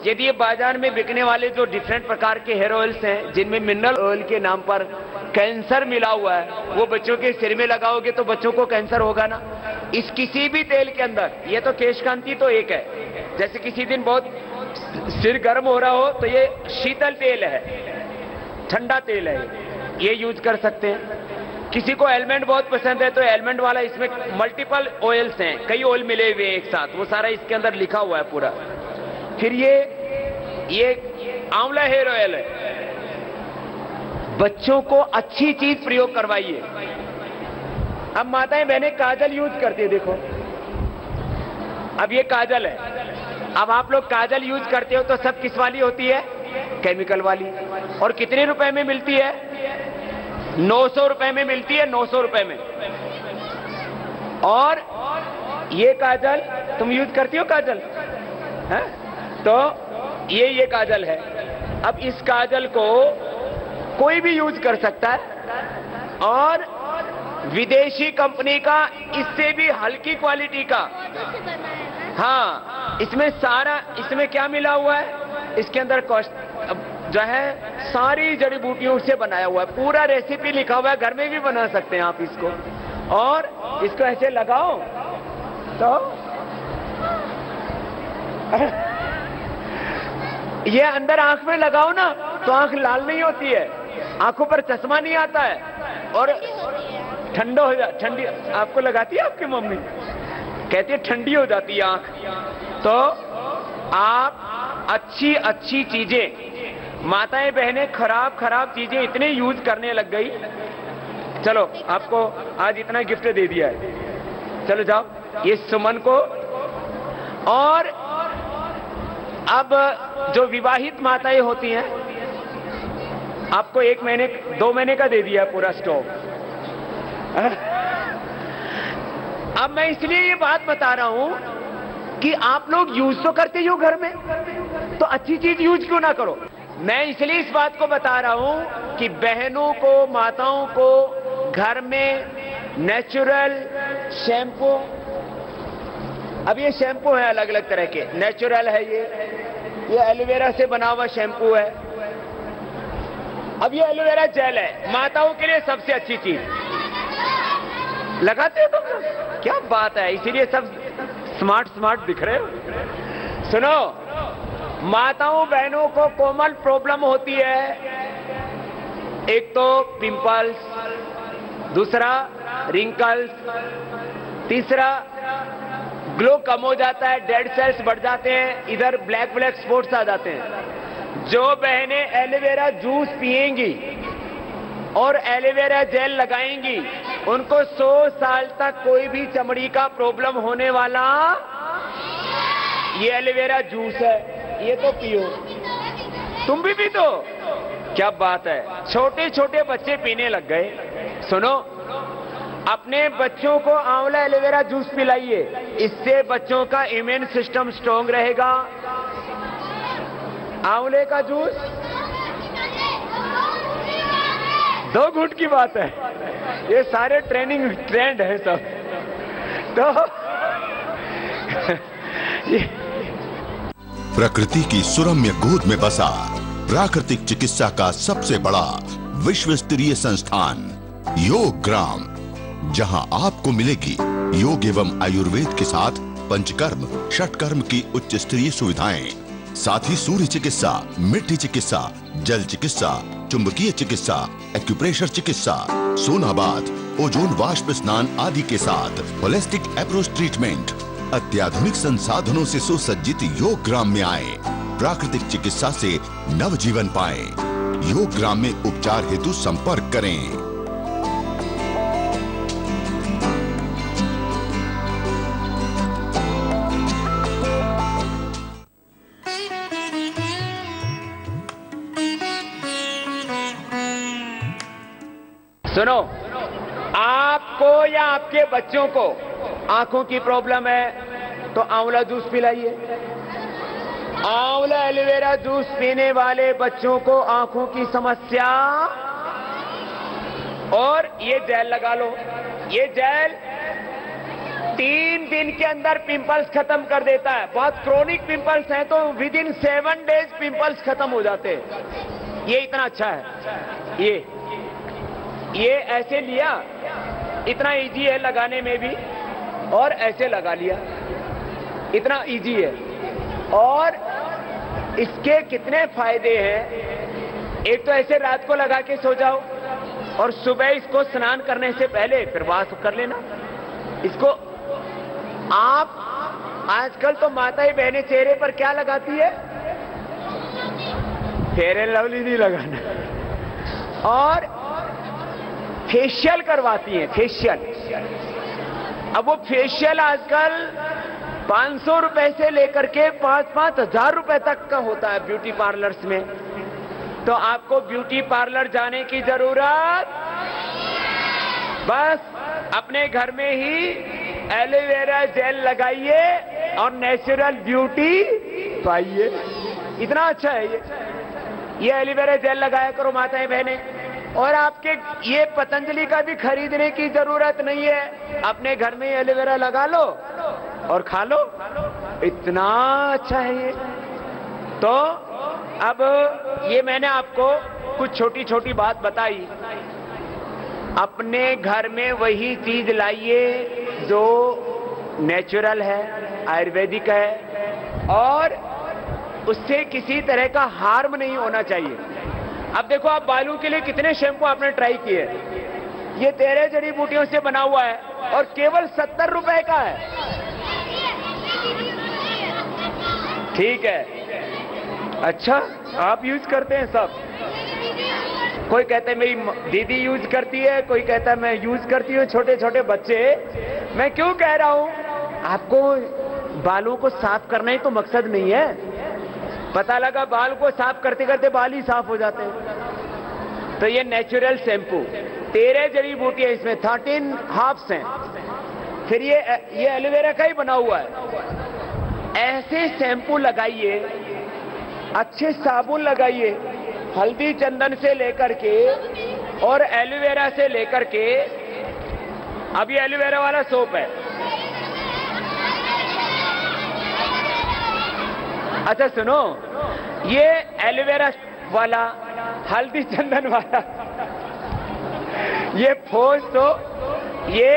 यदि ये बाजार में बिकने वाले जो डिफरेंट प्रकार के हेयर ऑयल्स हैं जिनमें मिनरल ऑयल के नाम पर कैंसर मिला हुआ है, वो बच्चों के सिर में लगाओगे तो बच्चों को कैंसर होगा ना। इस किसी भी तेल के अंदर, ये तो केश कांति तो एक है, जैसे किसी दिन बहुत सिर गर्म हो रहा हो तो ये शीतल तेल है, ठंडा तेल है, ये यूज कर सकते हैं। किसी को एलमंड बहुत पसंद है तो एलमंड वाला, इसमें मल्टीपल ऑयल्स हैं, कई ऑयल मिले हुए एक साथ, वो सारा इसके अंदर लिखा हुआ है पूरा। फिर ये आंवला हेयर ऑयल है। बच्चों को अच्छी चीज प्रयोग करवाइए। अब माताएं बहनें काजल यूज करती है, देखो अब ये काजल है, अब आप लोग काजल यूज करते हो तो सब किस वाली होती है? केमिकल वाली। और कितने रुपए में मिलती है? 900 रुपए में मिलती है, 900 रुपए में। और ये काजल तुम यूज करती हो काजल है? तो ये काजल है। अब इस काजल को कोई भी यूज कर सकता है और विदेशी कंपनी का इससे भी हल्की क्वालिटी का। हाँ, इसमें क्या मिला हुआ है? इसके अंदर जो है सारी जड़ी बूटियों से बनाया हुआ है। पूरा रेसिपी लिखा हुआ है, घर में भी बना सकते हैं आप इसको। और इसको ऐसे लगाओ तो ये अंदर आंख में लगाओ ना तो आंख लाल नहीं होती है, आंखों पर चश्मा नहीं आता है और ठंडी आपको लगाती है आपकी मम्मी, कहती है ठंडी हो जाती है आंख। तो आप अच्छी चीजें, माताएं बहनें खराब चीजें इतने यूज करने लग गई। चलो आपको आज इतना गिफ्ट दे दिया है, चलो जाओ ये सुमन को। और अब जो विवाहित माताएं होती हैं, आपको 1 महीने 2 महीने का दे दिया पूरा स्टॉक। अब मैं इसलिए ये बात बता रहा हूं कि आप लोग यूज तो करते ही हो घर में, तो अच्छी चीज यूज क्यों ना करो। मैं इसलिए इस बात को बता रहा हूं कि बहनों को, माताओं को घर में नेचुरल शैम्पू, अब ये शैम्पू है अलग अलग तरह के, नेचुरल है ये एलोवेरा से बना हुआ शैम्पू है। अब ये एलोवेरा जेल है, माताओं के लिए सबसे अच्छी चीज। लगाते हो तुम? क्या बात है, इसीलिए सब स्मार्ट दिख रहे हो। सुनो, माताओं बहनों को कॉमन प्रॉब्लम होती है, एक तो पिंपल्स, दूसरा रिंकल्स, तीसरा ग्लो कम हो जाता है, डेड सेल्स बढ़ जाते हैं, इधर ब्लैक स्पॉट्स आ जाते हैं। जो बहनें एलोवेरा जूस पिएंगी और एलोवेरा जेल लगाएंगी, उनको 100 साल तक कोई भी चमड़ी का प्रॉब्लम होने वाला, ये एलोवेरा जूस है, ये तो पियो। तुम भी पी दो, क्या बात है। छोटे छोटे बच्चे पीने लग गए। सुनो, अपने बच्चों को आंवला एलोवेरा जूस पिलाइए, इससे बच्चों का इम्यून सिस्टम स्ट्रांग रहेगा। आंवले का जूस 2 घूंट की बात है, ये सारे ट्रेंड है सब। तो प्रकृति की सुरम्य गोद में बसा प्राकृतिक चिकित्सा का सबसे बड़ा विश्व स्तरीय संस्थान योग ग्राम, जहां आपको मिलेगी योग एवं आयुर्वेद के साथ पंचकर्म, षटकर्म की उच्च स्तरीय सुविधाएं, साथ ही सूर्य चिकित्सा, मिट्टी चिकित्सा, जल चिकित्सा, चुंबकीय चिकित्सा, एक्यूप्रेशर चिकित्सा, सोनाबाथ, ओजोन वाष्प स्नान आदि के साथ होलिस्टिक अप्रोच ट्रीटमेंट। अत्याधुनिक संसाधनों से सुसज्जित योग ग्राम में आए, प्राकृतिक चिकित्सा से नवजीवन पाएं। योग ग्राम में उपचार हेतु संपर्क करें। सुनो, आपको या आपके बच्चों को आंखों की प्रॉब्लम है तो आंवला जूस पिलाइए। आंवला एलोवेरा जूस पीने वाले बच्चों को आंखों की समस्या, और ये जेल लगा लो। ये जेल 3 दिन के अंदर पिंपल्स खत्म कर देता है। बहुत क्रोनिक पिंपल्स हैं तो विद इन 7 डेज पिंपल्स खत्म हो जाते हैं। ये इतना अच्छा है। ये ऐसे लिया, इतना इजी है लगाने में भी, और ऐसे लगा लिया, इतना इजी है। और इसके कितने फायदे हैं। एक तो ऐसे रात को लगा के सो जाओ और सुबह इसको स्नान करने से पहले फिर वाश कर लेना। इसको आप आजकल तो माताएं बहनें चेहरे पर क्या लगाती है? फेयर एंड लवली नहीं लगाना, और फेशियल करवाती हैं, फेशियल। अब वो फेशियल आजकल 500 रुपए से लेकर के 5-5 हजार रुपए तक का होता है ब्यूटी पार्लर्स में। तो आपको ब्यूटी पार्लर जाने की जरूरत, बस अपने घर में ही एलोवेरा जेल लगाइए और नेचुरल ब्यूटी पाइए। इतना अच्छा है ये एलोवेरा जेल लगाया करो माताएं बहनें। और आपके ये पतंजलि का भी खरीदने की जरूरत नहीं है, अपने घर में एलोवेरा लगा लो और खा लो, इतना अच्छा है ये। तो अब ये मैंने आपको कुछ छोटी छोटी बात बताई। अपने घर में वही चीज लाइए जो नेचुरल है, आयुर्वेदिक है और उससे किसी तरह का हार्म नहीं होना चाहिए। अब देखो, आप बालों के लिए कितने शैम्पू आपने ट्राई किए, ये 13 जड़ी बूटियों से बना हुआ है और केवल 70 रुपए का है। ठीक है, अच्छा आप यूज करते हैं सब? कोई कहता है मेरी दीदी यूज करती है, कोई कहता है मैं यूज करती हूँ, छोटे छोटे बच्चे। मैं क्यों कह रहा हूं, आपको बालों को साफ करना ही तो मकसद नहीं है। पता लगा बाल को साफ करते करते बाल ही साफ हो जाते हैं। तो ये नेचुरल शैम्पू 13 जड़ी बूटी है, इसमें 13 हर्ब्स हैं, फिर ये एलोवेरा का ही बना हुआ है। ऐसे शैम्पू लगाइए, अच्छे साबुन लगाइए, हल्दी चंदन से लेकर के और एलोवेरा से लेकर के। अब ये एलोवेरा वाला सोप है। अच्छा सुनो, ये एलोवेरा वाला, हल्दी चंदन वाला, ये फोज, तो ये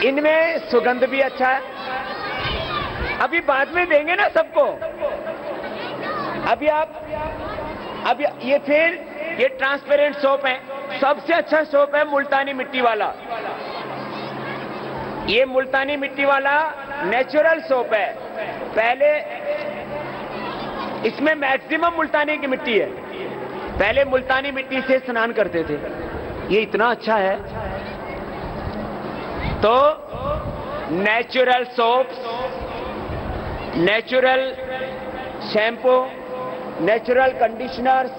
इनमें सुगंध भी अच्छा है। अभी बाद में देंगे ना सबको। अब ये फिर ये ट्रांसपेरेंट सोप है, सबसे अच्छा सोप है मुल्तानी मिट्टी वाला। ये मुल्तानी मिट्टी वाला नेचुरल सोप है। पहले इसमें मैक्सिमम मुल्तानी की मिट्टी है, पहले मुल्तानी मिट्टी से स्नान करते थे। ये इतना अच्छा है। तो natural soaps, natural shampoo, natural conditioners,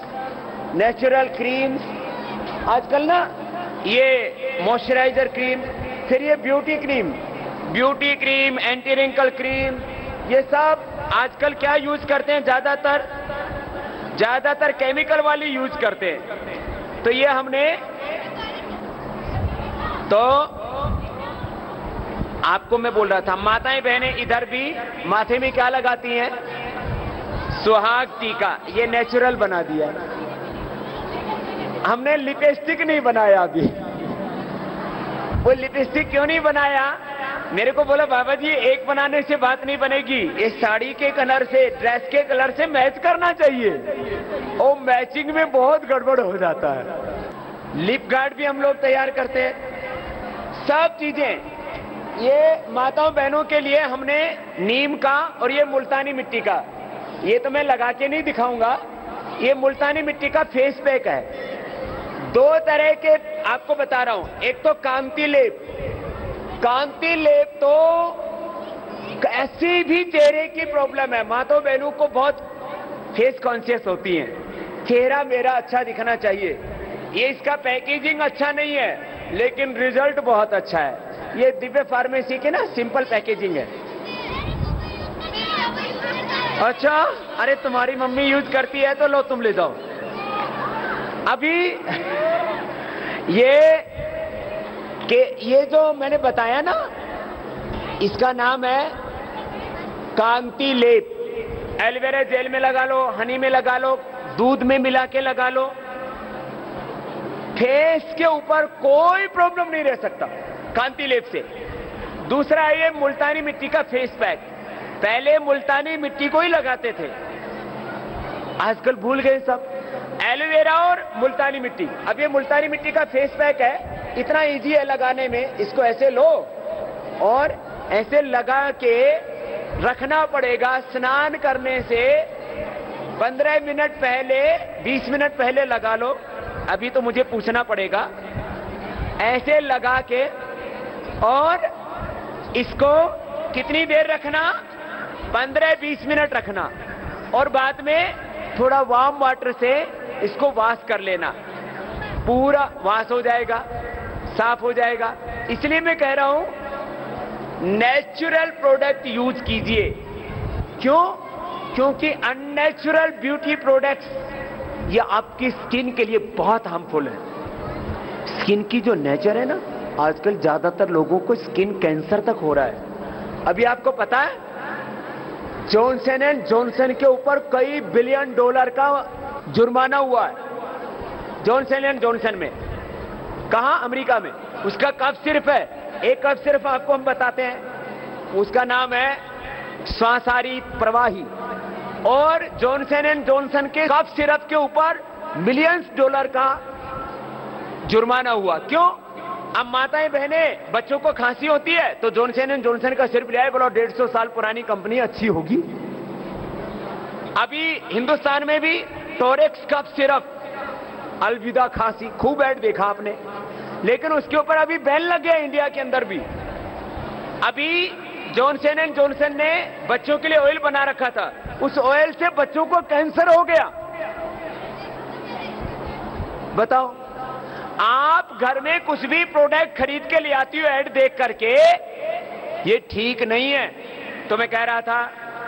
natural creams. आजकल ना ये मॉइस्चराइजर क्रीम, फिर ये beauty cream, anti wrinkle cream, ये सब आजकल क्या यूज करते हैं, ज्यादातर केमिकल वाली यूज करते हैं। तो ये हमने, तो आपको मैं बोल रहा था, माताएं बहनें इधर भी माथे में क्या लगाती हैं, सुहाग टीका, ये नेचुरल बना दिया। हमने लिपस्टिक नहीं बनाया अभी। वो लिपस्टिक क्यों नहीं बनाया, मेरे को बोला बाबा जी एक बनाने से बात नहीं बनेगी, ये साड़ी के कलर से, ड्रेस के कलर से मैच करना चाहिए, और मैचिंग में बहुत गड़बड़ हो जाता है। लिप गार्ड भी हम लोग तैयार करते हैं, सब चीजें। ये माताओं बहनों के लिए हमने नीम का और ये मुल्तानी मिट्टी का, ये तो मैं लगा के नहीं दिखाऊंगा, ये मुल्तानी मिट्टी का फेस पैक है। 2 तरह के आपको बता रहा हूं, एक तो कांति लेप तो ऐसी भी चेहरे की प्रॉब्लम है, माताओं बहनों को बहुत फेस कॉन्शियस होती हैं, चेहरा मेरा अच्छा दिखना चाहिए। ये इसका पैकेजिंग अच्छा नहीं है लेकिन रिजल्ट बहुत अच्छा है। ये दिव्य फार्मेसी के ना सिंपल पैकेजिंग है। अच्छा, अरे तुम्हारी मम्मी यूज करती है तो लो तुम ले जाओ। अभी ये जो मैंने बताया ना, इसका नाम है कांति लेप। एलोवेरा जेल में लगा लो, हनी में लगा लो, दूध में मिला के लगा लो, फेस के ऊपर कोई प्रॉब्लम नहीं रह सकता कांति लेप से। दूसरा है ये मुल्तानी मिट्टी का फेस पैक। पहले मुल्तानी मिट्टी को ही लगाते थे, आजकल भूल गए सब, एलोवेरा और मुल्तानी मिट्टी। अब ये मुल्तानी मिट्टी का फेस पैक है, इतना इजी है लगाने में। इसको ऐसे लो और ऐसे लगा के रखना पड़ेगा। स्नान करने से 15 मिनट पहले, 20 मिनट पहले लगा लो। अभी तो मुझे पूछना पड़ेगा। ऐसे लगा के और इसको कितनी देर रखना? 15-20 मिनट रखना और बाद में थोड़ा वार्म वाटर से इसको वॉश कर लेना, पूरा वॉश हो जाएगा, साफ हो जाएगा। इसलिए मैं कह रहा हूं नेचुरल प्रोडक्ट यूज कीजिए। क्यों? क्योंकि अननेचुरल ब्यूटी प्रोडक्ट्स ये आपकी स्किन के लिए बहुत हार्मफुल है। स्किन की जो नेचर है ना, आजकल ज्यादातर लोगों को स्किन कैंसर तक हो रहा है। अभी आपको पता है जॉनसन एंड जॉनसन के ऊपर कई बिलियन डॉलर का जुर्माना हुआ है। जॉनसन एंड जॉनसन में, कहां? अमेरिका में। उसका कफ सिर्फ है, एक कफ सिर्फ आपको हम बताते हैं, उसका नाम है श्वासारी प्रवाही। और जॉनसन एंड जॉनसन के कफ सिरप के ऊपर मिलियंस डॉलर का जुर्माना हुआ। क्यों? अब माताएं बहनें बच्चों को खांसी होती है तो जॉनसन एंड जॉनसन का सिर्फ लिया है, बोलो 150 साल पुरानी कंपनी अच्छी होगी। अभी हिंदुस्तान में भी टोरेक्स कफ सिरप, अलविदा खांसी, खूब ऐड देखा आपने, लेकिन उसके ऊपर अभी बैन लग गया इंडिया के अंदर भी। अभी जॉनसन एंड जॉनसन ने बच्चों के लिए ऑयल बना रखा था, उस ऑयल से बच्चों को कैंसर हो गया। बताओ, आप घर में कुछ भी प्रोडक्ट खरीद के ले आती हो ऐड देख करके, ये ठीक नहीं है। तो मैं कह रहा था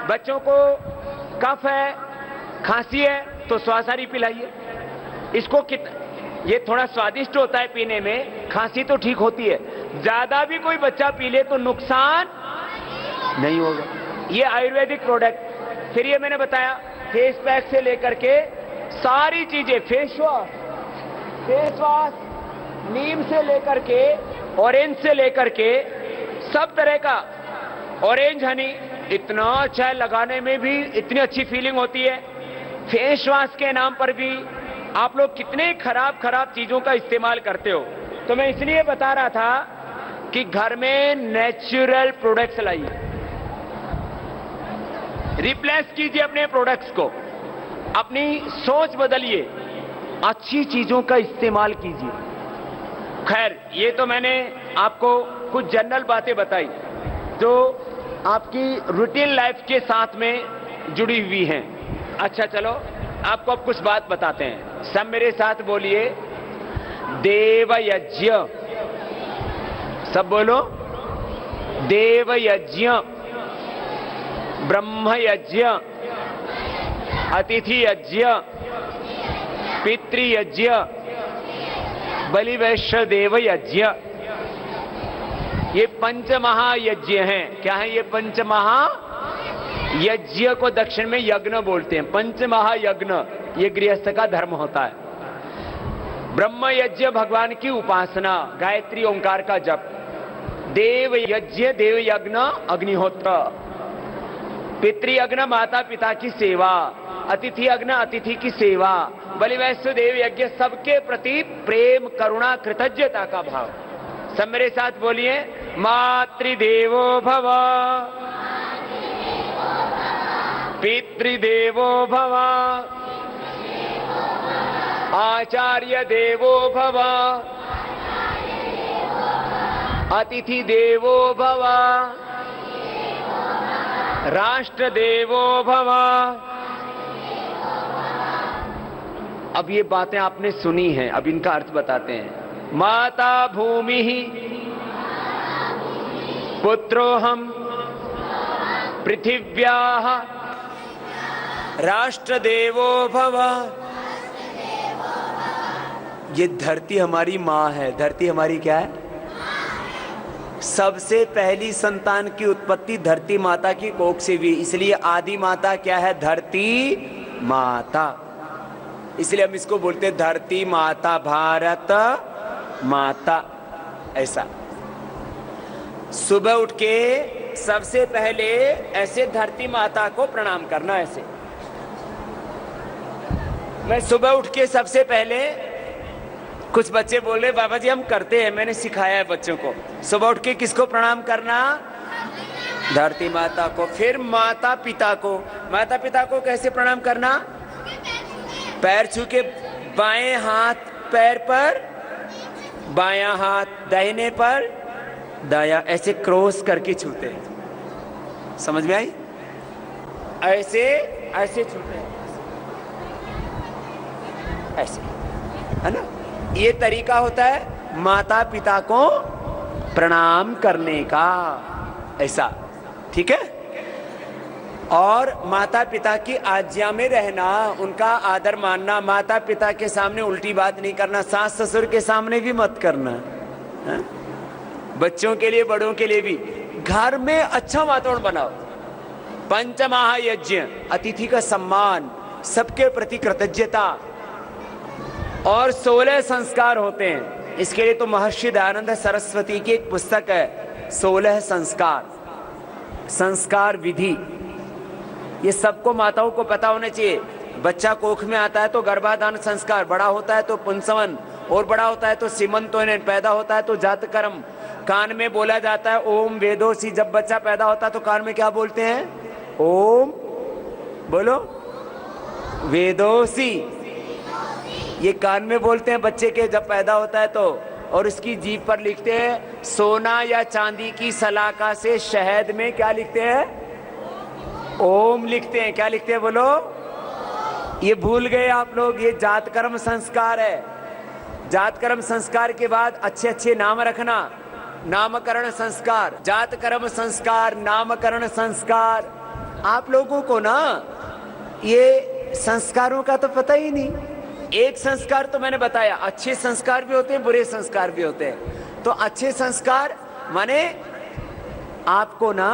बच्चों को कफ है, खांसी है तो श्वासारी पिलाइए। इसको ये थोड़ा स्वादिष्ट होता है पीने में, खांसी तो ठीक होती है। ज्यादा भी कोई बच्चा पी ले तो नुकसान नहीं होगा। ये आयुर्वेदिक प्रोडक्ट। फिर ये मैंने बताया फेस पैक से लेकर के सारी चीजें, फेस वॉश, नीम से लेकर के, ऑरेंज से लेकर के, सब तरह का। ऑरेंज हनी इतना अच्छा है, लगाने में भी इतनी अच्छी फीलिंग होती है। फेस वॉश के नाम पर भी आप लोग कितने खराब खराब चीजों का इस्तेमाल करते हो। तो मैं इसलिए बता रहा था कि घर में नेचुरल प्रोडक्ट्स लाइए, रिप्लेस कीजिए अपने प्रोडक्ट्स को, अपनी सोच बदलिए, अच्छी चीजों का इस्तेमाल कीजिए। खैर, ये तो मैंने आपको कुछ जनरल बातें बताई जो आपकी रूटीन लाइफ के साथ में जुड़ी हुई हैं। अच्छा चलो, आपको अब कुछ बात बताते हैं। सब मेरे साथ बोलिए, देव यज्ञ। सब बोलो, देव यज्ञ, ब्रह्म यज्ञ, अतिथि यज्ञ, पितृ यज्ञ, बलि वैश्य देव यज्ञ। ये पंच महायज्ञ हैं। क्या है ये पंच महायज्ञ? को दक्षिण में यज्ञ बोलते हैं। पंच महायज्ञ ये गृहस्थ का धर्म होता है। ब्रह्म यज्ञ भगवान की उपासना, गायत्री ओंकार का जप। देव यज्ञ, देव यज्ञ अग्निहोत्र। पितृयज्ञ माता पिता की सेवा। अतिथि यज्ञ अतिथि की सेवा। बलि वैश्य देव यज्ञ सबके प्रति प्रेम, करुणा, कृतज्ञता का भाव। सब मेरे साथ बोलिए, मातृदेवो भव, पितृदेवो भव, आचार्य देवो भव, अतिथि देवो भव, राष्ट्र देवो भव। अब ये बातें आपने सुनी हैं, अब इनका अर्थ बताते हैं। माता भूमि पुत्रोहम पृथिव्याः राष्ट्र देवो भव। ये धरती हमारी माँ है। धरती हमारी क्या है? सबसे पहली संतान की उत्पत्ति धरती माता की कोख से हुई, इसलिए आदि माता क्या है? धरती माता। इसलिए हम इसको बोलते हैं धरती माता, भारत माता। ऐसा सुबह उठ के सबसे पहले ऐसे धरती माता को प्रणाम करना। ऐसे मैं सुबह उठ के सबसे पहले, कुछ बच्चे बोल रहे बाबा जी हम करते हैं, मैंने सिखाया है बच्चों को। सुबह उठ के किसको प्रणाम करना? धरती माता को। फिर माता पिता को। माता पिता को कैसे प्रणाम करना? पैर छू के बाएं हाथ पैर पर, बायां हाथ दाहिने पर, दाया, ऐसे क्रॉस करके छूते हैं। समझ में आई? ऐसे ऐसे छूते हैं, ऐसे, है ना? ये तरीका होता है माता पिता को प्रणाम करने का, ऐसा, ठीक है? और माता पिता की आज्ञा में रहना, उनका आदर मानना, माता पिता के सामने उल्टी बात नहीं करना, सास ससुर के सामने भी मत करना, है? बच्चों के लिए, बड़ों के लिए भी। घर में अच्छा वातावरण बनाओ। पंचमहायज्ञ, अतिथि का सम्मान, सबके प्रति कृतज्ञता, और 16 संस्कार होते हैं। इसके लिए तो महर्षि दयानंद सरस्वती की एक पुस्तक है, 16 संस्कार, संस्कार विधि। ये सबको माताओं को पता होना चाहिए। बच्चा कोख में आता है तो गर्भाधान संस्कार, बड़ा होता है तो पुंसवन, और बड़ा होता है तो सीमंतोनयन, पैदा होता है तो जातकर्म, कान में बोला जाता है ओम वेदोसी। जब बच्चा पैदा होता है तो कान में क्या बोलते हैं? ओम, बोलो, वेदोसी। ये कान में बोलते हैं बच्चे के जब पैदा होता है तो। और इसकी जीभ पर लिखते हैं सोना या चांदी की सलाखा से शहद में क्या लिखते हैं? ओम लिखते हैं। क्या लिखते हैं बोलो? ये भूल गए आप लोग, ये जातकर्म संस्कार है। जातकर्म संस्कार के बाद अच्छे अच्छे नाम रखना, नामकरण संस्कार, जातकर्म संस्कार, नामकरण संस्कार। आप लोगों को ना ये संस्कारों का तो पता ही नहीं। एक संस्कार तो मैंने बताया, अच्छे संस्कार भी होते हैं, बुरे संस्कार भी होते हैं। तो अच्छे संस्कार माने आपको ना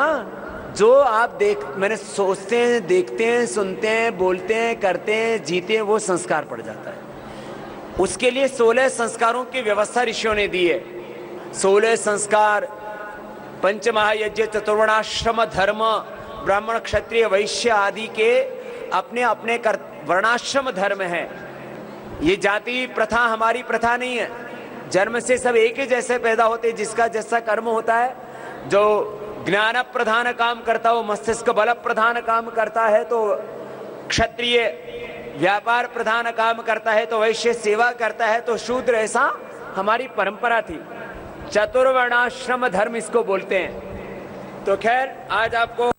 जो आप मैंने सोचते हैं, देखते हैं, सुनते हैं, बोलते हैं, करते हैं, जीते हैं, वो संस्कार पड़ जाता है। उसके लिए 16 संस्कारों की व्यवस्था ऋषियों ने दी है। 16 संस्कार, पंचमहायज्ञ, चतुर्वर्णाश्रम धर्म, ब्राह्मण क्षत्रिय वैश्य आदि के अपने अपने वर्णाश्रम धर्म है। ये जाति प्रथा हमारी प्रथा नहीं है। जन्म से सब एक ही जैसे पैदा होते, जिसका जैसा कर्म होता है। जो ज्ञान प्रधान काम करता हो, मस्तिष्क बल प्रधान काम करता है तो क्षत्रिय, व्यापार प्रधान काम करता है तो वैश्य, सेवा करता है तो शूद्र। ऐसा हमारी परंपरा थी। चतुर्वर्णाश्रम धर्म इसको बोलते हैं। तो खैर आज आपको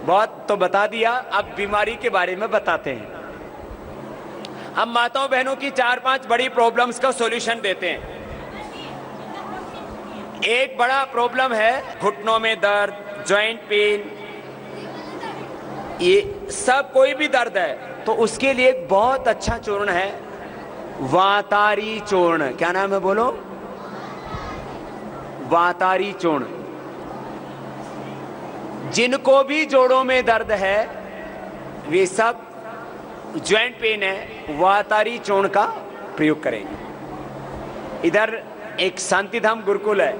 बहुत तो बता दिया, अब बीमारी के बारे में बताते हैं। हम माताओं बहनों की 4-5 बड़ी प्रॉब्लम्स का सॉल्यूशन देते हैं। एक बड़ा प्रॉब्लम है घुटनों में दर्द, जॉइंट पेन, ये सब कोई भी दर्द है तो उसके लिए एक बहुत अच्छा चूर्ण है, वातारी चूर्ण। क्या नाम है बोलो? वातारी चूर्ण। जिनको भी जोड़ों में दर्द है, वे सब, ज्वाइंट पेन है, वातारी चूर्ण का प्रयोग करेंगे। इधर एक शांतिधाम गुरुकुल है,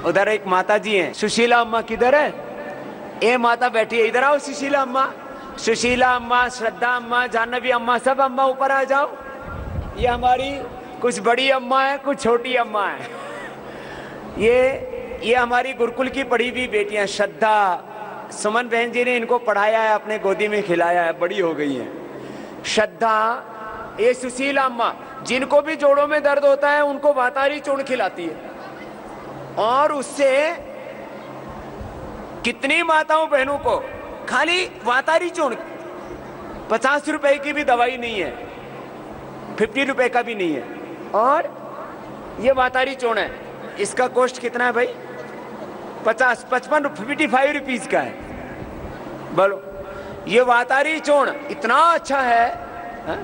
उधर एक माता जी हैं, सुशीला अम्मा। किधर है? ये माता बैठी है, इधर आओ सुशीला अम्मा। सुशीला अम्मा, श्रद्धा अम्मा, जानवी अम्मा, सब अम्मा ऊपर आ जाओ। ये हमारी कुछ बड़ी अम्मा है, कुछ छोटी अम्मा है। ये हमारी गुरुकुल की पढ़ी हुई बेटियां। श्रद्धा, सुमन बहन जी ने इनको पढ़ाया है, अपने गोदी में खिलाया है, बड़ी हो गई हैं। श्रद्धा, ये सुशीला अम्मा, जिनको भी जोड़ों में दर्द होता है उनको वातारी चूर्ण खिलाती है। और उससे कितनी माताओं बहनों को खाली वातारी चूर्ण, 50 रुपए की भी दवाई नहीं है, 50 रुपए का भी नहीं है। और ये वातारी चूर्ण है, इसका कॉस्ट कितना है भाई? 50, 55, 55 रुपीज का है। बोलो, ये वातारी चूर्ण इतना अच्छा है, हा?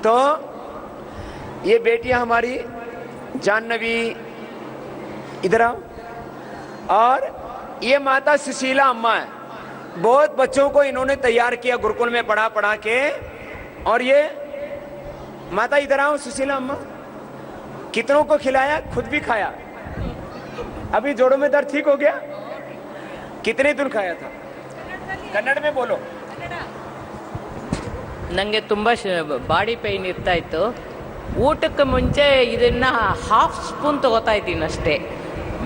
तो ये बेटियां हमारी जानवी, इधर आओ। और ये माता सुशीला अम्मा है। बहुत बच्चों को इन्होंने तैयार किया, गुरुकुल में पढ़ा के। और ये माता, इधर आओ सुशीला अम्मा, कितनों को खिलाया, खुद भी खाया। अभी जोड़ों में दर्द ठीक हो गया? कितने दिन खाया था? कन्नड़ में बोलो। ನನಗೆ ತುಂಬ ಬಾಡಿ ಪೇಯ್ನ್ ಇರ್ತಾ ಇತ್ತು. ಊಟಕ್ಕೆ ಮುಂಚೆ ಇದನ್ನು ಹಾಫ್ ಸ್ಪೂನ್ ತೊಗೋತಾ ಇದ್ದೀನಿ ಅಷ್ಟೇ,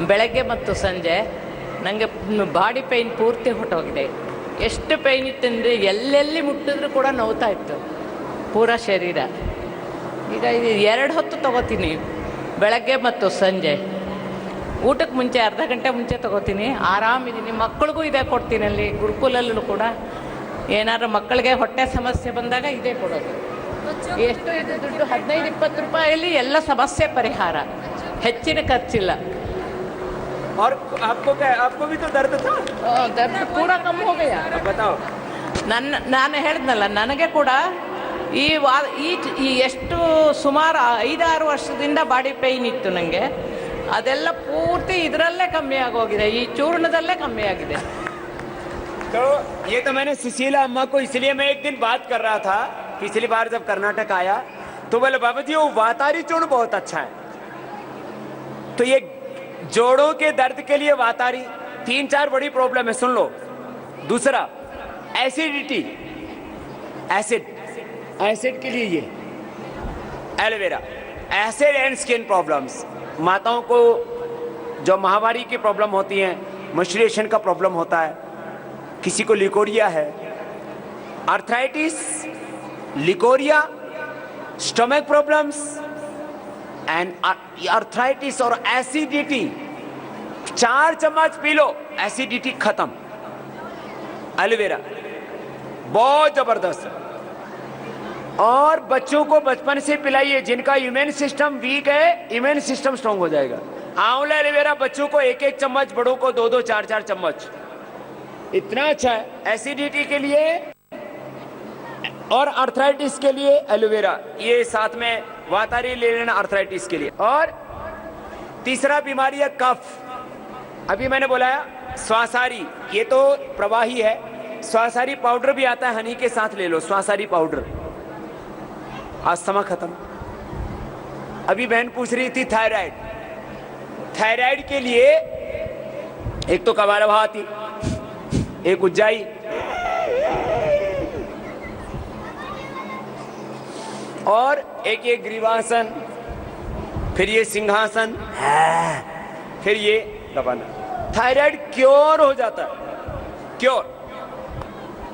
ಬೆಳಗ್ಗೆ ಮತ್ತು ಸಂಜೆ. ನನಗೆ ಬಾಡಿ ಪೇಯ್ನ್ ಪೂರ್ತಿ ಹೊಟ್ಟೋಗಿದೆ. ಎಷ್ಟು ಪೇಯ್ನ್ ಇತ್ತಂದರೆ ಎಲ್ಲೆಲ್ಲಿ ಮುಟ್ಟಿದ್ರೂ ಕೂಡ ನೋವ್ತಾ ಇತ್ತು ಪೂರ ಶರೀರ. ಈಗ ಇದು 2 ಹೊತ್ತು ತೊಗೋತೀನಿ, ಬೆಳಗ್ಗೆ ಮತ್ತು ಸಂಜೆ. ಊಟಕ್ಕೆ ಮುಂಚೆ ಅರ್ಧ ಗಂಟೆ ಮುಂಚೆ ತಗೋತೀನಿ, ಆರಾಮಿದ್ದೀನಿ. ಮಕ್ಕಳಿಗೂ ಇದೇ ಕೊಡ್ತೀನಿ, ಅಲ್ಲಿ ಗುರುಕುಲಲ್ಲೂ ಕೂಡ ಏನಾದರೂ ಮಕ್ಕಳಿಗೆ ಹೊಟ್ಟೆ ಸಮಸ್ಯೆ ಬಂದಾಗ ಇದೇ ಕೊಡೋದು. ಎಷ್ಟು ಇದು ದುಡ್ಡು? 15-20 ರೂಪಾಯಲ್ಲಿ ಎಲ್ಲ ಸಮಸ್ಯೆ ಪರಿಹಾರ, ಹೆಚ್ಚಿನ ಖರ್ಚಿಲ್ಲ. और आपको भी तो दर्द था? ದರ್ದ ಪೂರ ಕಮ್ಮಿ ಹೋಗಯ್ಯ. बताओ. ನಾನು ಹೇಳಿದ್ನಲ್ಲ, ನನಗೆ ಕೂಡ ಈ ಎಷ್ಟು ಸುಮಾರು 5-6 ವರ್ಷದಿಂದ ಬಾಡಿ ಪೇಯ್ನ್ ಇತ್ತು ನನಗೆ. ಅದೆಲ್ಲ ಪೂರ್ತಿ ಇದರಲ್ಲೇ ಕಮ್ಮಿ ಆಗೋಗಿದೆ, ಈ ಚೂರ್ಣದಲ್ಲೇ ಕಮ್ಮಿ ಆಗಿದೆ. तो ये तो मैंने सुशीला अम्मा को इसलिए मैं एक दिन बात कर रहा था, पिछली बार जब कर्नाटक आया तो बोले बाबा जी वो वातारी चूर्ण बहुत अच्छा है. तो ये जोड़ों के दर्द के लिए वातारी, 3-4 बड़ी प्रॉब्लम है, सुन लो. दूसरा एसिडिटी, एसिड के लिए ये aloe vera. Acid and skin problems, माताओं को जो महावारी की प्रॉब्लम होती है, मेंस्ट्रुएशन का प्रॉब्लम होता है, किसी को लिकोरिया है, arthritis, leucorrhoea, stomach problems and arthritis और एसिडिटी, 4 चम्मच पी लो, एसिडिटी खत्म. एलोवेरा बहुत जबरदस्त है. और बच्चों को बचपन से पिलाइए, जिनका इम्यून सिस्टम वीक है, इम्यून सिस्टम स्ट्रांग हो जाएगा. आंवला एलोवेरा बच्चों को 1-1 चम्मच, बड़ों को 2-2, 4-4 चम्मच, इतना अच्छा है एसिडिटी के लिए और आर्थराइटिस के लिए. एलोवेरा ये साथ में वातारी ले लेना आर्थराइटिस के लिए. और तीसरा बीमारी है कफ. अभी मैंने बोला स्वासारी, ये तो प्रवाही है. स्वासारी पाउडर भी आता है, हनी के साथ ले लो स्वासारी पाउडर, अस्थमा खत्म. अभी बहन पूछ रही थी थायराइड. थायराइड के लिए एक तो कपालभाति, एक उज्जाई, और एक ये ग्रीवासन, फिर ये सिंहासन, फिर ये दबाना. थायराइड क्योर हो जाता है, क्योर.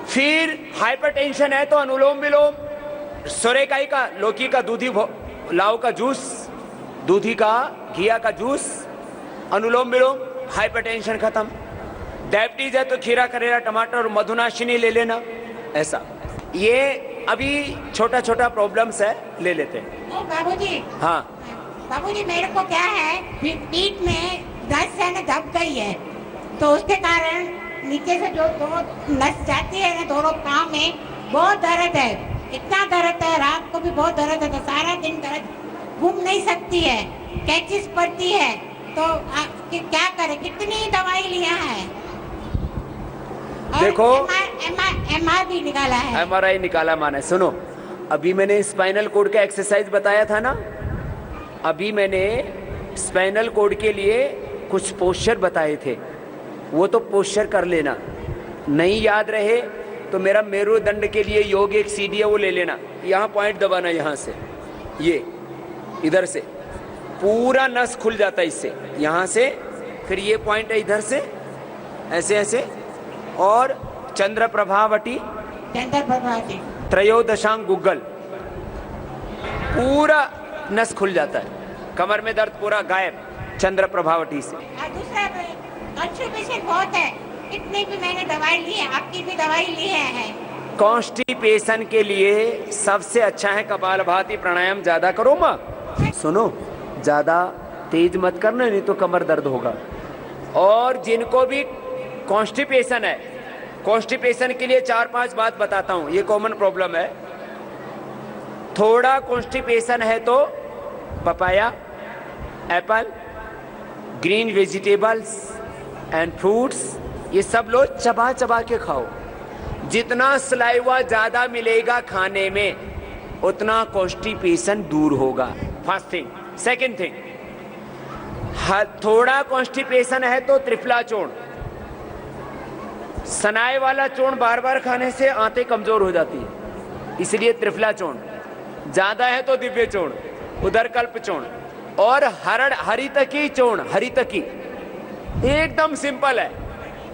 फिर हाइपरटेंशन है तो अनुलोम विलोम, सोरेकाई का, लौकी का, दूधी लाव का जूस, दूधी का, घिया का जूस, अनुलोम विलोम, हाइपरटेंशन खत्म. डायबिटीज है तो खीरा, करेला, टमाटर और मधुनाशिनी ले लेना. ऐसा ये अभी छोटा छोटा प्रॉब्लम्स है, ले लेते हैं. बाबूजी, हाँ बाबूजी मेरे को क्या है, पीठ में नस है ना दब गई है, तो उसके कारण नीचे से जो दो नस जाती है ना दोनों पाँव में, बहुत दर्द है. इतना दर्द है, रात को भी बहुत दर्द है, तो सारा दिन दर्द, घूम नहीं सकती है, कैचिस पड़ती है. तो क्या करे, कितनी दवाई लिया है. देखो MRI भी निकाला है, MRI निकाला. माने सुनो, अभी मैंने स्पाइनल कोड का एक्सरसाइज बताया था ना, अभी मैंने स्पाइनल कोड के लिए कुछ पोस्चर बताए थे, वो तो पोस्चर कर लेना. नहीं याद रहे तो मेरा मेरुदंड के लिए योग एक सीडी है, वो ले लेना. यहाँ पॉइंट दबाना, यहाँ से ये इधर से पूरा नस खुल जाता है इससे, यहाँ से. फिर ये पॉइंट है इधर से, ऐसे ऐसे. और चंद्र प्रभावटी, त्रयोदशांग गुग्गल, पूरा नस खुल जाता है. कमर में दर्द पूरा गायब चंद्र प्रभावटी से. दूसरा कॉन्स्टिपेशन बहुत है, इतनी भी मैंने दवाई ली है, आपकी भी दवाई ली है. कॉन्स्टिपेशन के लिए सबसे अच्छा है कपालभाति प्राणायाम. ज्यादा करो माँ, सुनो, ज्यादा तेज मत करना, नहीं तो कमर दर्द होगा. और जिनको भी कॉन्स्टिपेशन है, कॉन्स्टिपेशन के लिए 4-5 बात बताता हूँ, ये कॉमन प्रॉब्लम है. थोड़ा कॉन्स्टिपेशन है तो papaya, Apple, green vegetables and fruits, ये सब लो, चबा चबा के खाओ. जितना सलाइवा ज्यादा मिलेगा खाने में, उतना कॉन्स्टिपेशन दूर होगा. First thing. सेकंड थिंग, थोड़ा कॉन्स्टिपेशन है तो त्रिफला चूर्ण, सनाए वाला चूर्ण बार बार खाने से आंतें कमजोर हो जाती है, इसलिए त्रिफला चूर्ण. ज्यादा है तो दिव्य चूर्ण, उदरकल्प चूर्ण, और हरितकी चूर्ण. हरितकी एकदम सिंपल है,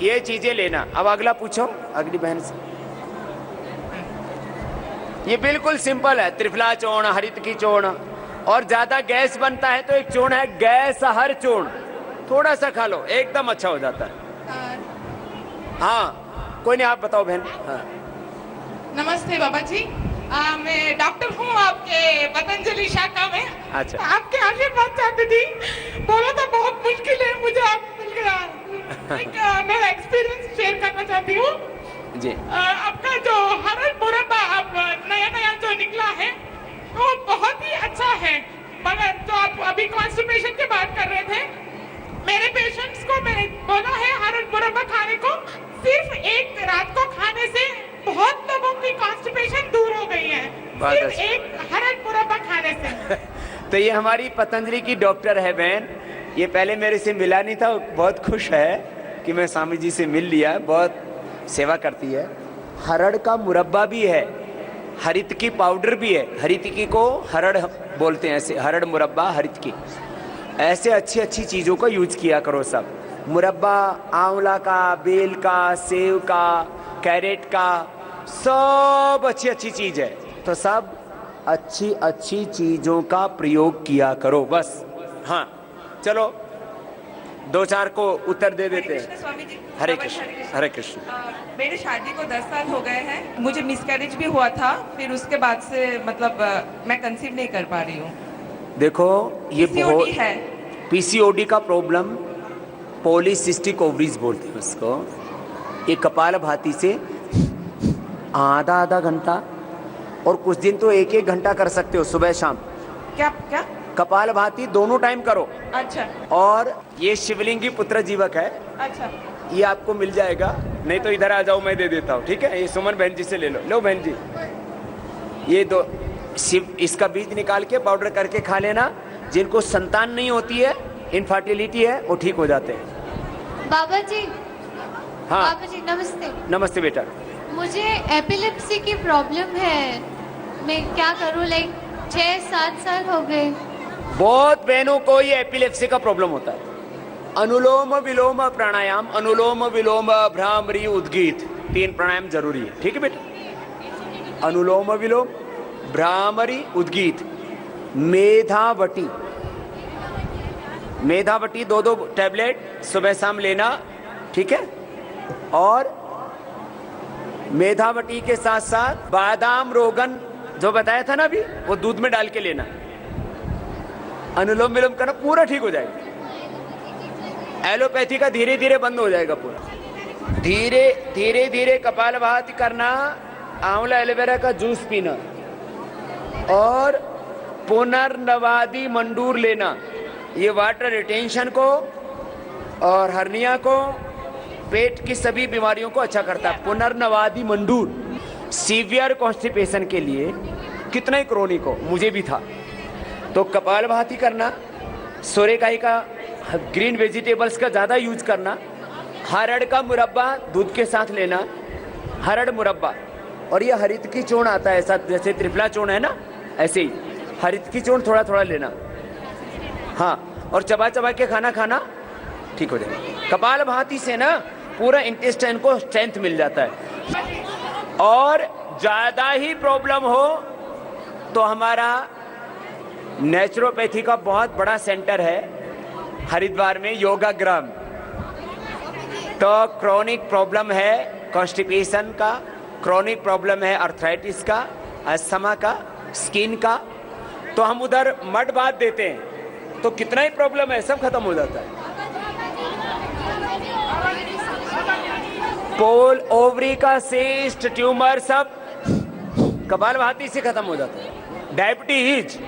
ये चीजें लेना. अब अगला पूछो, अगली बहन से. ये बिल्कुल सिंपल है, त्रिफला चूर्ण, हरितकी चूर्ण. और ज्यादा गैस बनता है तो एक चूर्ण है गैस हर चूर्ण, थोड़ा सा खा लो, एकदम अच्छा हो जाता है। हाँ, कोई नहीं, आप बताओ बहन। हाँ। नमस्ते बाबा जी, मैं डॉक्टर हूँ आपके पतंजलि शाखा में। अच्छा। आपके आशीर्वाद चाहती थी, बोला था बहुत मुश्किल है, मुझे आप मिल गया। मेरा एक्सपीरियंस शेयर करना चाहती हूँ जी। आपका जो हरड़ मुरब्बा अब नया नया जो निकला है वो बहुत ही अच्छा है, मगर जो आप अभी कॉन्स्टिपेशन की बात कर रहे थे, मेरे पेशेंट्स को मैंने बोला है हरड़ मुरब्बा खाने को, सिर्फ एक रात को खाने से बहुत लोगों की कॉन्स्टिपेशन दूर हो गई है, सिर्फ एक हरड़ मुरब्बा खाने से। तो ये हमारी पतंजलि की डॉक्टर है बहन, ये पहले मेरे से मिला नहीं था, बहुत खुश है कि मैं स्वामी जी से मिल लिया, बहुत सेवा करती है। हरड़ का मुरब्बा भी है, हरितकी पाउडर भी है, हरितकी को हरड़ बोलते हैं, ऐसे हरड़ मुरब्बा हरितकी। ऐसे अच्छी अच्छी चीज़ों का यूज किया करो सब। मुरब्बा आंवला का, बेल का, सेव का, कैरेट का, सब अच्छी अच्छी चीज़ है, तो सब अच्छी अच्छी चीज़ों का प्रयोग किया करो बस। हाँ चलो, दो चार को उत्तर दे देते हैं। स्वामी जी, हरे कृष्ण, हरे कृष्ण। मेरे शादी को 10 साल हो गए हैं, मुझे मिसकैरेज भी हुआ था, फिर उसके बाद से मतलब मैं कंसीव नहीं कर पा रही हूँ। देखो ये बहुत है, पीसीओडी का प्रॉब्लम, पॉलीसिस्टिक ओवरीज बोलते हैं उसको। ये कपालभाति से आधा आधा घंटा और कुछ दिन तो एक एक घंटा कर सकते हो, सुबह शाम। क्या क्या? कपालभाति दोनों टाइम करो। अच्छा। और ये शिवलिंगी पुत्र जीवक है। अच्छा। ये आपको मिल जाएगा, नहीं तो इधर आ जाओ, मैं दे देता हूँ, ठीक है? ये सुमन बहन जी से ले लो। लो बहन जी, ये दो शिव, इसका बीज निकाल के पाउडर करके खा लेना। जिनको संतान नहीं होती है, इनफर्टिलिटी है, वो ठीक हो जाते हैं। बाबा जी। हाँ बाबा जी नमस्ते। नमस्ते बेटा। मुझे एपिलेप्सी की प्रॉब्लम है, मैं क्या करूँ? लाइक 6-7 साल हो गए। बहुत बहनों को ये एपिलेप्सी का प्रॉब्लम होता है। अनुलोम विलोम प्राणायाम, अनुलोम विलोम भ्रामरी उद्गीत, 3 प्राणायाम जरूरी है, ठीक है बेटा? अनुलोम विलोम, भ्रामरी उद्गीत, मेधावटी। मेधावटी 2-2 टैबलेट सुबह शाम लेना, ठीक है? और मेधावटी के साथ साथ बादाम रोगन जो बताया था ना अभी, वो दूध में डाल के लेना। अनुलोम विलोम करना, पूरा ठीक हो जाएगा। एलोपैथी का धीरे धीरे बंद हो जाएगा पूरा। धीरे धीरे धीरे कपालभाति करना, आंवला एलोवेरा का जूस पीना और पुनर्नवादी मंडूर लेना। ये वाटर रिटेंशन को और हर्निया को, पेट की सभी बीमारियों को अच्छा करता है। पुनर्नवादी मंडूर सीवियर कॉन्स्टिपेशन के लिए, कितना ही क्रोनिक हो, मुझे भी था। तो कपालभाति करना, सूर्यकाई का, ग्रीन वेजिटेबल्स का ज़्यादा यूज करना, हरड़ का मुरब्बा दूध के साथ लेना, हरड़ मुरब्बा। और ये हरित की चूर्ण आता है, ऐसा जैसे त्रिफला चूर्ण है ना, ऐसे ही हरित की चूर्ण थोड़ा थोड़ा लेना। हाँ, और चबा चबा के खाना खाना, ठीक हो जाएगा। कपालभाति से ना पूरा इंटेस्टाइन को स्ट्रेंथ मिल जाता है। और ज़्यादा ही प्रॉब्लम हो तो हमारा नेचुरोपैथी का बहुत बड़ा सेंटर है हरिद्वार में, योगाग्राम। तो क्रोनिक प्रॉब्लम है कॉन्स्टिपेशन का, क्रोनिक प्रॉब्लम है अर्थराइटिस का, अस्थमा का, स्किन का, तो हम उधर मड बात देते हैं, तो कितना ही प्रॉब्लम है सब खत्म हो जाता है। पोल, ओवरी का सिस्ट, ट्यूमर सब कपालभाति से खत्म हो जाता है। डायबिटीज,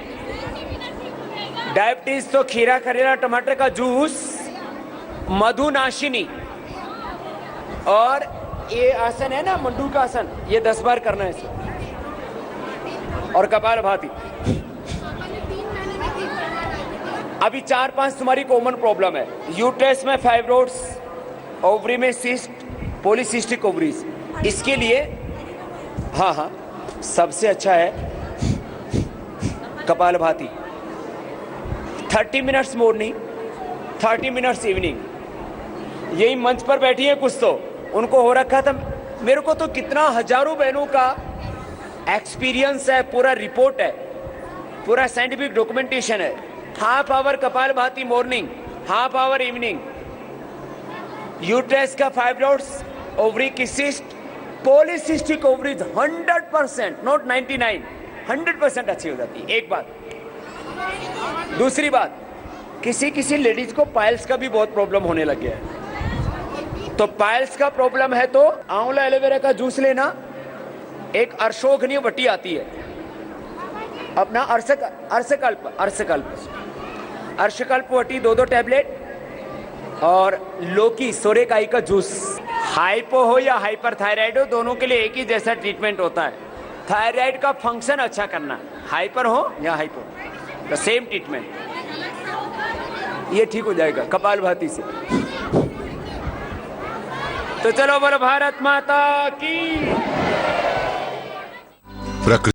डायबिटीज तो खीरा, करेला, टमाटर का जूस, मधुनाशिनी। और ये आसन है ना, मंडूर का आसन, ये 10 बार करना है इसे। और कपालभाति। अभी 4-5 तुम्हारी कॉमन प्रॉब्लम है। यूट्रस में फाइब्रोइड्स, ओवरी में सिस्ट, पॉलीसिस्टिक ओवरीज। इसके लिए हाँ हाँ सबसे अच्छा है kapalbhati. 30 minutes morning, 30 minutes evening. यही मंच पर बैठी है कुछ तो, उनको हो रखा था। मेरे को तो कितना हजारों बहनों का एक्सपीरियंस है, पूरा रिपोर्ट है, पूरा साइंटिफिक डॉक्यूमेंटेशन है। Half hour kapalbhati morning, half hour evening, uterus का फाइब्रोइड्स, ओवरी की सिस्ट, पॉलीसिस्टिक ओवरीज 100%, नॉट 99, 100% अच्छी हो जाती है। एक बात। दूसरी बात, किसी किसी लेडीज को पाइल्स का भी बहुत प्रॉब्लम होने लग गया है, तो पाइल्स का प्रॉब्लम है तो आंवला एलोवेरा का जूस लेना। एक अर्शोघनी वटी आती है अपना, अर्शकल्प वटी 2 टैबलेट, और लौकी सोरेकाई का जूस। हाइपो हो या हाइपर थायराइड हो, दोनों के लिए एक ही जैसा ट्रीटमेंट होता है। थायराइड का फंक्शन अच्छा करना, हाइपर हो या हाइपो, द सेम ट्रीटमेंट, ये ठीक हो जाएगा कपालभाति से। तो चलो बोलो भारत माता की। प्रकृति